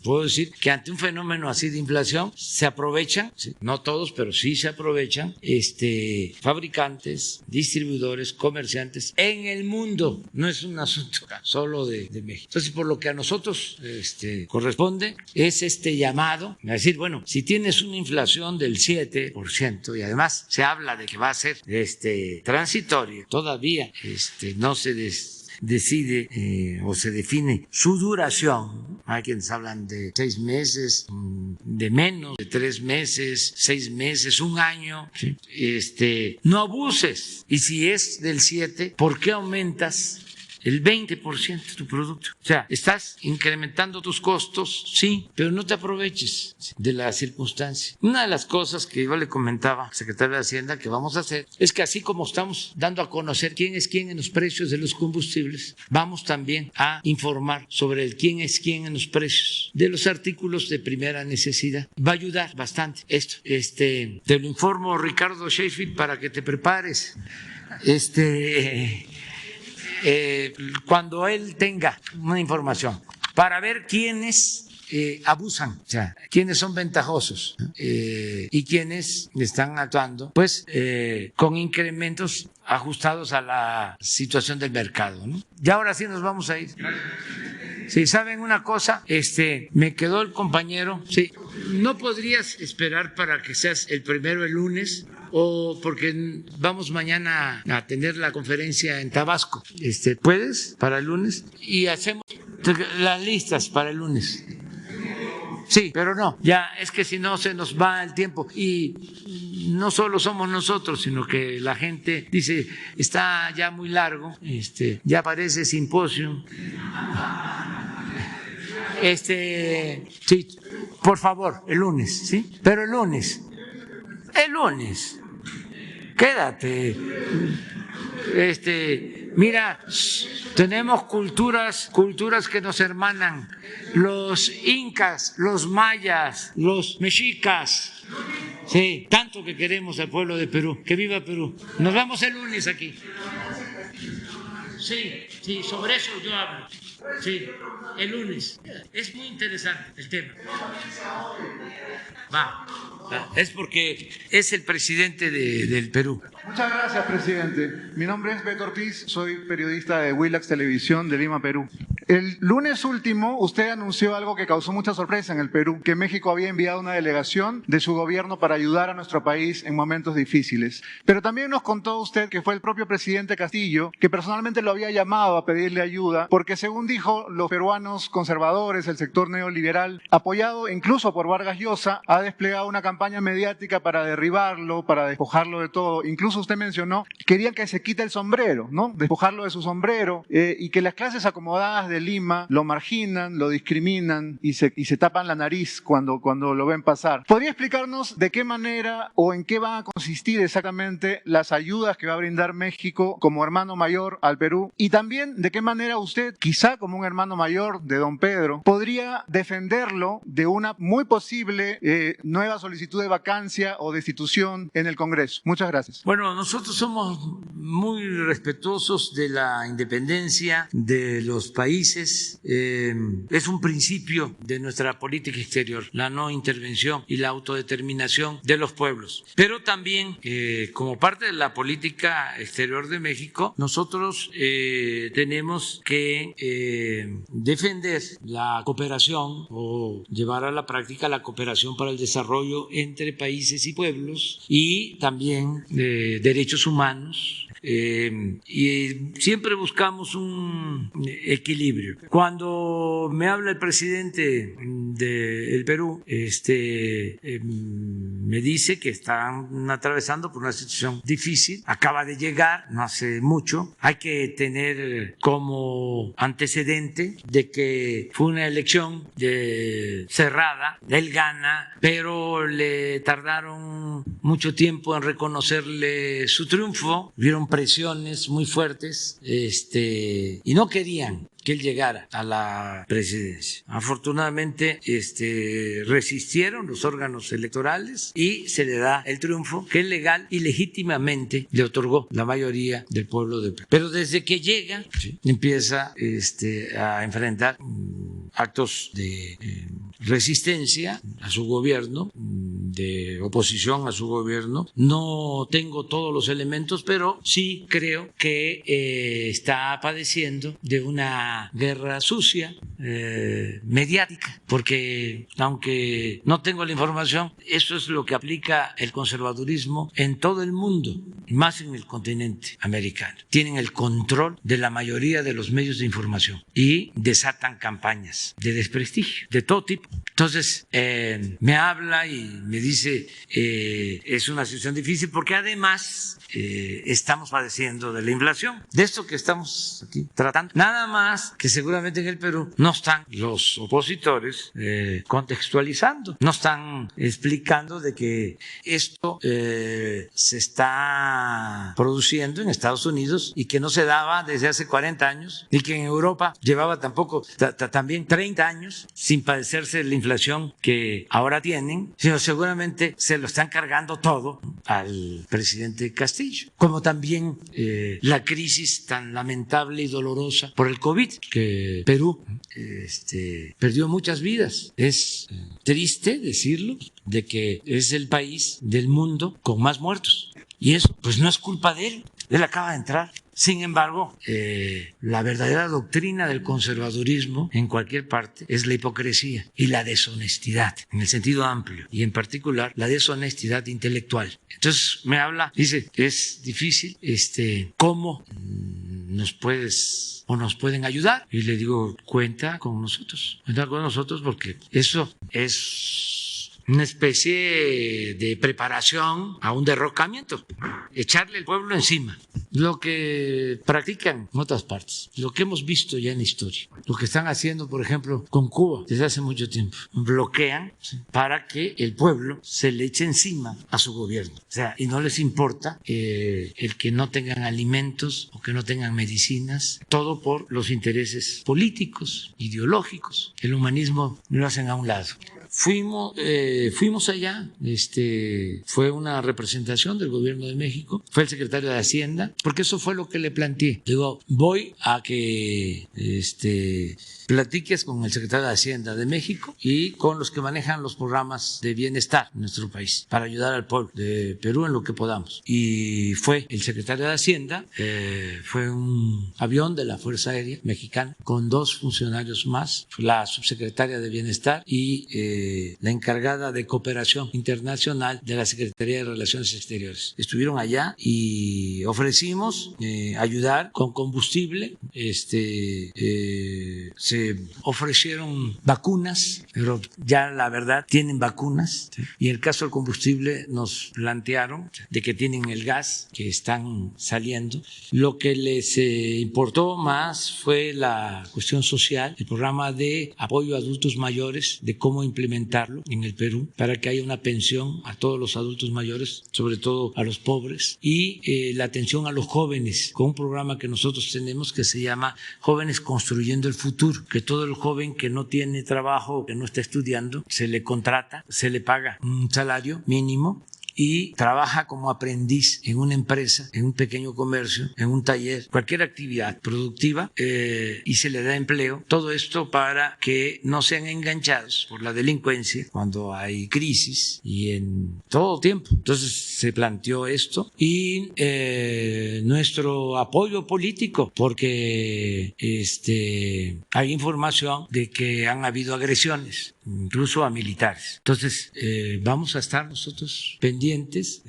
puedo decir que ante un fenómeno así de inflación se aprovechan, ¿sí?, no todos, pero sí se aprovechan fabricantes, distribuidores, comerciantes en el mundo. No es un asunto solo de México. Entonces, por lo que a nosotros corresponde es este llamado a decir, bueno, si tienes una inflación del 7% y además se habla de que va a ser transitorio, todavía no se decide o se define su duración. Hay quienes hablan de 6 meses, de menos de 3 meses, 6 meses, 1 año. ¿Sí? No abuses. Y si es del 7, ¿por qué aumentas el 20% de tu producto? O sea, estás incrementando tus costos, sí, pero no te aproveches de la circunstancia. Una de las cosas que yo le comentaba al secretario de Hacienda que vamos a hacer es que así como estamos dando a conocer quién es quién en los precios de los combustibles, vamos también a informar sobre el quién es quién en los precios de los artículos de primera necesidad. Va a ayudar bastante esto. Te lo informo, Ricardo Sheffield, para que te prepares. Cuando él tenga una información para ver quiénes abusan, o sea, quiénes son ventajosos y quiénes están actuando, pues con incrementos ajustados a la situación del mercado, ¿no? Y ahora sí nos vamos a ir. Si saben una cosa, me quedó el compañero. Sí, ¿no podrías esperar para que seas el primero el lunes? O porque vamos mañana a tener la conferencia en Tabasco. ¿Puedes para el lunes? Y hacemos las listas para el lunes. Sí, pero no, ya es que si no se nos va el tiempo. Y no solo somos nosotros, sino que la gente dice, está ya muy largo, ya parece simposio. Sí, por favor, el lunes, ¿sí? Pero el lunes, quédate. Mira, tenemos culturas que nos hermanan. Los incas, los mayas, los mexicas. Sí, tanto que queremos al pueblo de Perú. Que viva Perú. Nos vemos el lunes aquí. Sí, sobre eso yo hablo. Sí, el lunes. Es muy interesante el tema. Va. Es porque es el presidente del Perú. Muchas gracias, presidente. Mi nombre es Beto Ortiz, soy periodista de Willax Televisión de Lima, Perú. El lunes último usted anunció algo que causó mucha sorpresa en el Perú, que México había enviado una delegación de su gobierno para ayudar a nuestro país en momentos difíciles. Pero también nos contó usted que fue el propio presidente Castillo que personalmente lo había llamado a pedirle ayuda porque, según dijo, los peruanos conservadores, el sector neoliberal, apoyado incluso por Vargas Llosa, ha desplegado una campaña mediática para derribarlo, para despojarlo de todo. Incluso usted mencionó, querían que se quite el sombrero, ¿no? Despojarlo de su sombrero y que las clases acomodadas de Lima lo marginan, lo discriminan y se tapan la nariz cuando lo ven pasar. ¿Podría explicarnos de qué manera o en qué van a consistir exactamente las ayudas que va a brindar México como hermano mayor al Perú? Y también de qué manera usted, quizá como un hermano mayor de don Pedro, podría defenderlo de una muy posible nueva solicitud de vacancia o destitución en el Congreso. Muchas gracias. Bueno, nosotros somos muy respetuosos de la independencia de los países. Es un principio de nuestra política exterior, la no intervención y la autodeterminación de los pueblos. Pero también, como parte de la política exterior de México, nosotros tenemos que defender la cooperación o llevar a la práctica la cooperación para el desarrollo entre países y pueblos y también derechos humanos. Y siempre buscamos un equilibrio. Cuando me habla el presidente del Perú, me dice que están atravesando por una situación difícil, acaba de llegar, no hace mucho. Hay que tener como antecedente de que fue una elección cerrada, él gana, pero le tardaron mucho tiempo en reconocerle su triunfo, vieron presiones muy fuertes y no querían que él llegara a la presidencia. Afortunadamente resistieron los órganos electorales y se le da el triunfo que legal y legítimamente le otorgó la mayoría del pueblo de Perú. Pero desde que llega empieza a enfrentar actos de resistencia a su gobierno, de oposición a su gobierno. No tengo todos los elementos, pero sí creo que está padeciendo de una guerra sucia, mediática, porque aunque no tengo la información, eso es lo que aplica el conservadurismo en todo el mundo, más en el continente americano. Tienen el control de la mayoría de los medios de información y desatan campañas de desprestigio de todo tipo. Entonces, me habla y me dice, es una situación difícil porque además estamos padeciendo de la inflación, de esto que estamos aquí tratando. Nada más que seguramente en el Perú no están los opositores contextualizando, no están explicando de que esto se está produciendo en Estados Unidos y que no se daba desde hace 40 años y que en Europa llevaba tampoco también 30 años sin padecerse la inflación que ahora tienen, sino seguramente se lo están cargando todo al presidente Castillo. Como también la crisis tan lamentable y dolorosa por el COVID, que Perú perdió muchas vidas. Es triste decirlo, de que es el país del mundo con más muertos. Y eso pues no es culpa de él, él acaba de entrar. Sin embargo, la verdadera doctrina del conservadurismo en cualquier parte es la hipocresía y la deshonestidad, en el sentido amplio, y en particular la deshonestidad intelectual. Entonces me habla, dice, es difícil, ¿cómo nos pueden ayudar? Y le digo, cuenta con nosotros porque eso es una especie de preparación a un derrocamiento, echarle al pueblo encima. Lo que practican en otras partes, lo que hemos visto ya en la historia, lo que están haciendo, por ejemplo, con Cuba desde hace mucho tiempo, bloquean para que el pueblo se le eche encima a su gobierno. O sea, y no les importa el que no tengan alimentos o que no tengan medicinas, todo por los intereses políticos, ideológicos. El humanismo lo hacen a un lado. Fuimos allá, fue una representación del gobierno de México, fue el secretario de Hacienda, porque eso fue lo que le planteé. Digo, voy a que platiques con el secretario de Hacienda de México y con los que manejan los programas de bienestar en nuestro país para ayudar al pueblo de Perú en lo que podamos. Y fue el secretario de Hacienda, fue un avión de la Fuerza Aérea Mexicana con 2 funcionarios más, la subsecretaria de Bienestar y la encargada de Cooperación Internacional de la Secretaría de Relaciones Exteriores. Estuvieron allá y ofrecimos ayudar con combustible, se ofrecieron vacunas, pero ya la verdad tienen vacunas, y en el caso del combustible nos plantearon de que tienen el gas que están saliendo. Lo que les importó más fue la cuestión social, el programa de apoyo a adultos mayores, de cómo implementarlo en el Perú para que haya una pensión a todos los adultos mayores, sobre todo a los pobres, y la atención a los jóvenes con un programa que nosotros tenemos que se llama Jóvenes Construyendo el Futuro, que todo el joven que no tiene trabajo, que no está estudiando, se le contrata, se le paga un salario mínimo y trabaja como aprendiz en una empresa, en un pequeño comercio, en un taller, cualquier actividad productiva, y se le da empleo. Todo esto para que no sean enganchados por la delincuencia cuando hay crisis y en todo tiempo. Entonces se planteó esto y nuestro apoyo político, porque hay información de que han habido agresiones, incluso a militares. Entonces vamos a estar nosotros pendientes,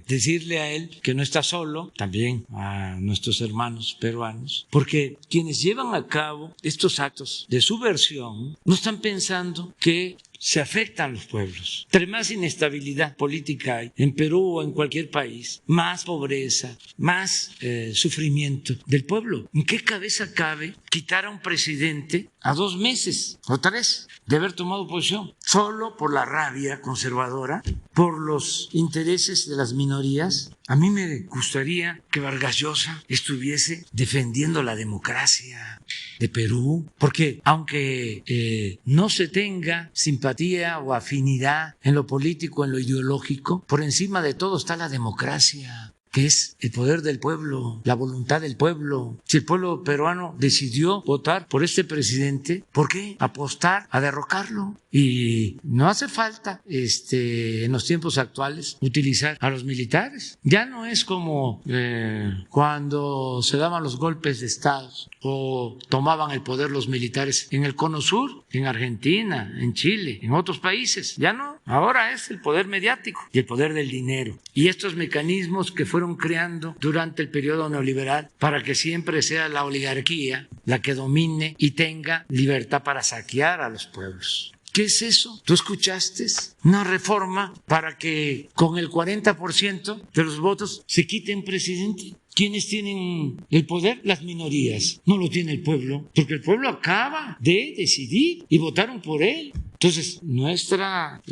decirle a él que no está solo, también a nuestros hermanos peruanos, porque quienes llevan a cabo estos actos de subversión no están pensando que se afectan los pueblos. Entre más inestabilidad política hay en Perú o en cualquier país, más pobreza, más sufrimiento del pueblo. ¿En qué cabeza cabe quitar a un presidente a 2 meses o 3 de haber tomado posición? Solo por la rabia conservadora, por los intereses de las minorías. A mí me gustaría que Vargas Llosa estuviese defendiendo la democracia de Perú, porque aunque no se tenga simpatía o afinidad en lo político, en lo ideológico, por encima de todo está la democracia, que es el poder del pueblo, la voluntad del pueblo. Si el pueblo peruano decidió votar por este presidente, ¿por qué apostar a derrocarlo? Y no hace falta en los tiempos actuales utilizar a los militares. Ya no es como cuando se daban los golpes de estado o tomaban el poder los militares en el Cono Sur, en Argentina, en Chile, en otros países. Ya no, ahora es el poder mediático y el poder del dinero. Y estos mecanismos que fueron creando durante el periodo neoliberal para que siempre sea la oligarquía la que domine y tenga libertad para saquear a los pueblos. ¿Qué es eso? ¿Tú escuchaste? Una reforma para que con el 40% de los votos se quite un presidente. ¿Quiénes tienen el poder? Las minorías. No lo tiene el pueblo, porque el pueblo acaba de decidir y votaron por él. Entonces, nuestra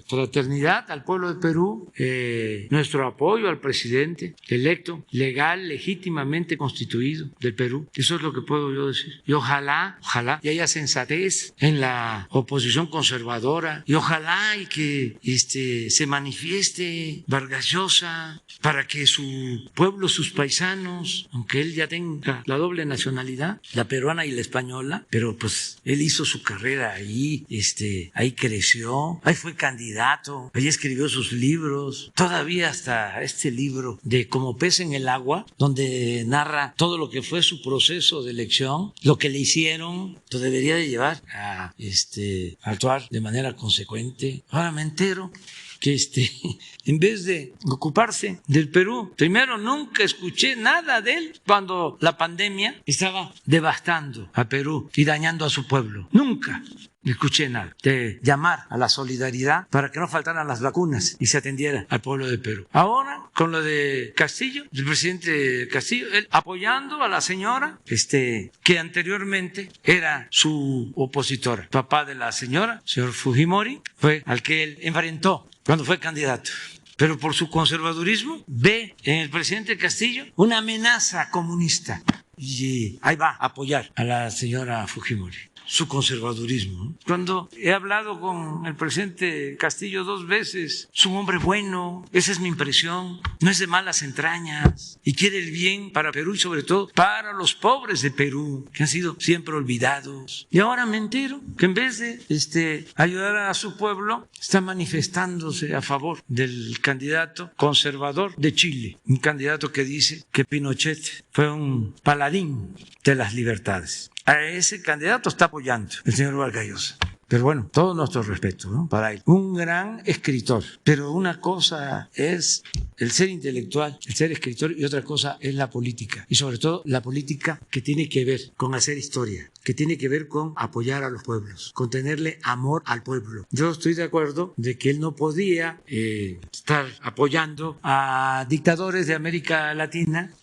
fraternidad al pueblo de Perú, nuestro apoyo al presidente electo, legal, legítimamente constituido del Perú. Eso es lo que puedo yo decir. Y ojalá y haya sensatez en la oposición conservadora, y ojalá y que se manifieste Vargas Llosa para que su pueblo, sus paisanos, aunque él ya tenga la doble nacionalidad, la peruana y la española, pero pues él hizo su carrera ahí, ahí creció, ahí fue candidato, ahí escribió sus libros, todavía hasta este libro de Como pez en el agua, donde narra todo lo que fue su proceso de elección, lo que le hicieron, lo debería de llevar a actuar de manera consecuente. Ahora me entero que en vez de ocuparse del Perú, primero nunca escuché nada de él cuando la pandemia estaba devastando a Perú y dañando a su pueblo. Nunca escuché nada de llamar a la solidaridad para que no faltaran las vacunas y se atendiera al pueblo de Perú. Ahora, con lo de Castillo, el presidente Castillo, él apoyando a la señora que anteriormente era su opositora. Papá de la señora, señor Fujimori, fue al que él enfrentó cuando fue candidato. Pero por su conservadurismo ve en el presidente Castillo una amenaza comunista y ahí va a apoyar a la señora Fujimori. Su conservadurismo. Cuando he hablado con el presidente Castillo 2 veces, es un hombre bueno, esa es mi impresión, no es de malas entrañas y quiere el bien para Perú y sobre todo para los pobres de Perú, que han sido siempre olvidados. Y ahora me entero que en vez de ayudar a su pueblo, está manifestándose a favor del candidato conservador de Chile, un candidato que dice que Pinochet fue un paladín de las libertades. A ese candidato está apoyando el señor Vargas Llosa. Pero bueno, todo nuestro respeto, ¿no?, para él. Un gran escritor. Pero una cosa es el ser intelectual, el ser escritor, y otra cosa es la política. Y sobre todo la política que tiene que ver con hacer historia, que tiene que ver con apoyar a los pueblos, con tenerle amor al pueblo. Yo estoy de acuerdo de que él no podía estar apoyando a dictadores de América Latina,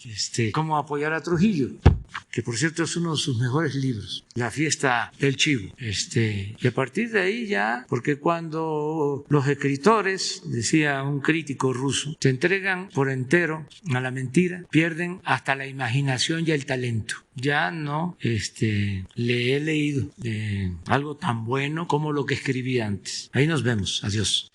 como apoyar a Trujillo, que por cierto es uno de sus mejores libros, La fiesta del chivo. Y a partir de ahí ya, porque cuando los escritores, decía un crítico ruso, se entregan por entero a la mentira, pierden hasta la imaginación y el talento. Ya no le he leído algo tan bueno como lo que escribí antes. Ahí nos vemos. Adiós.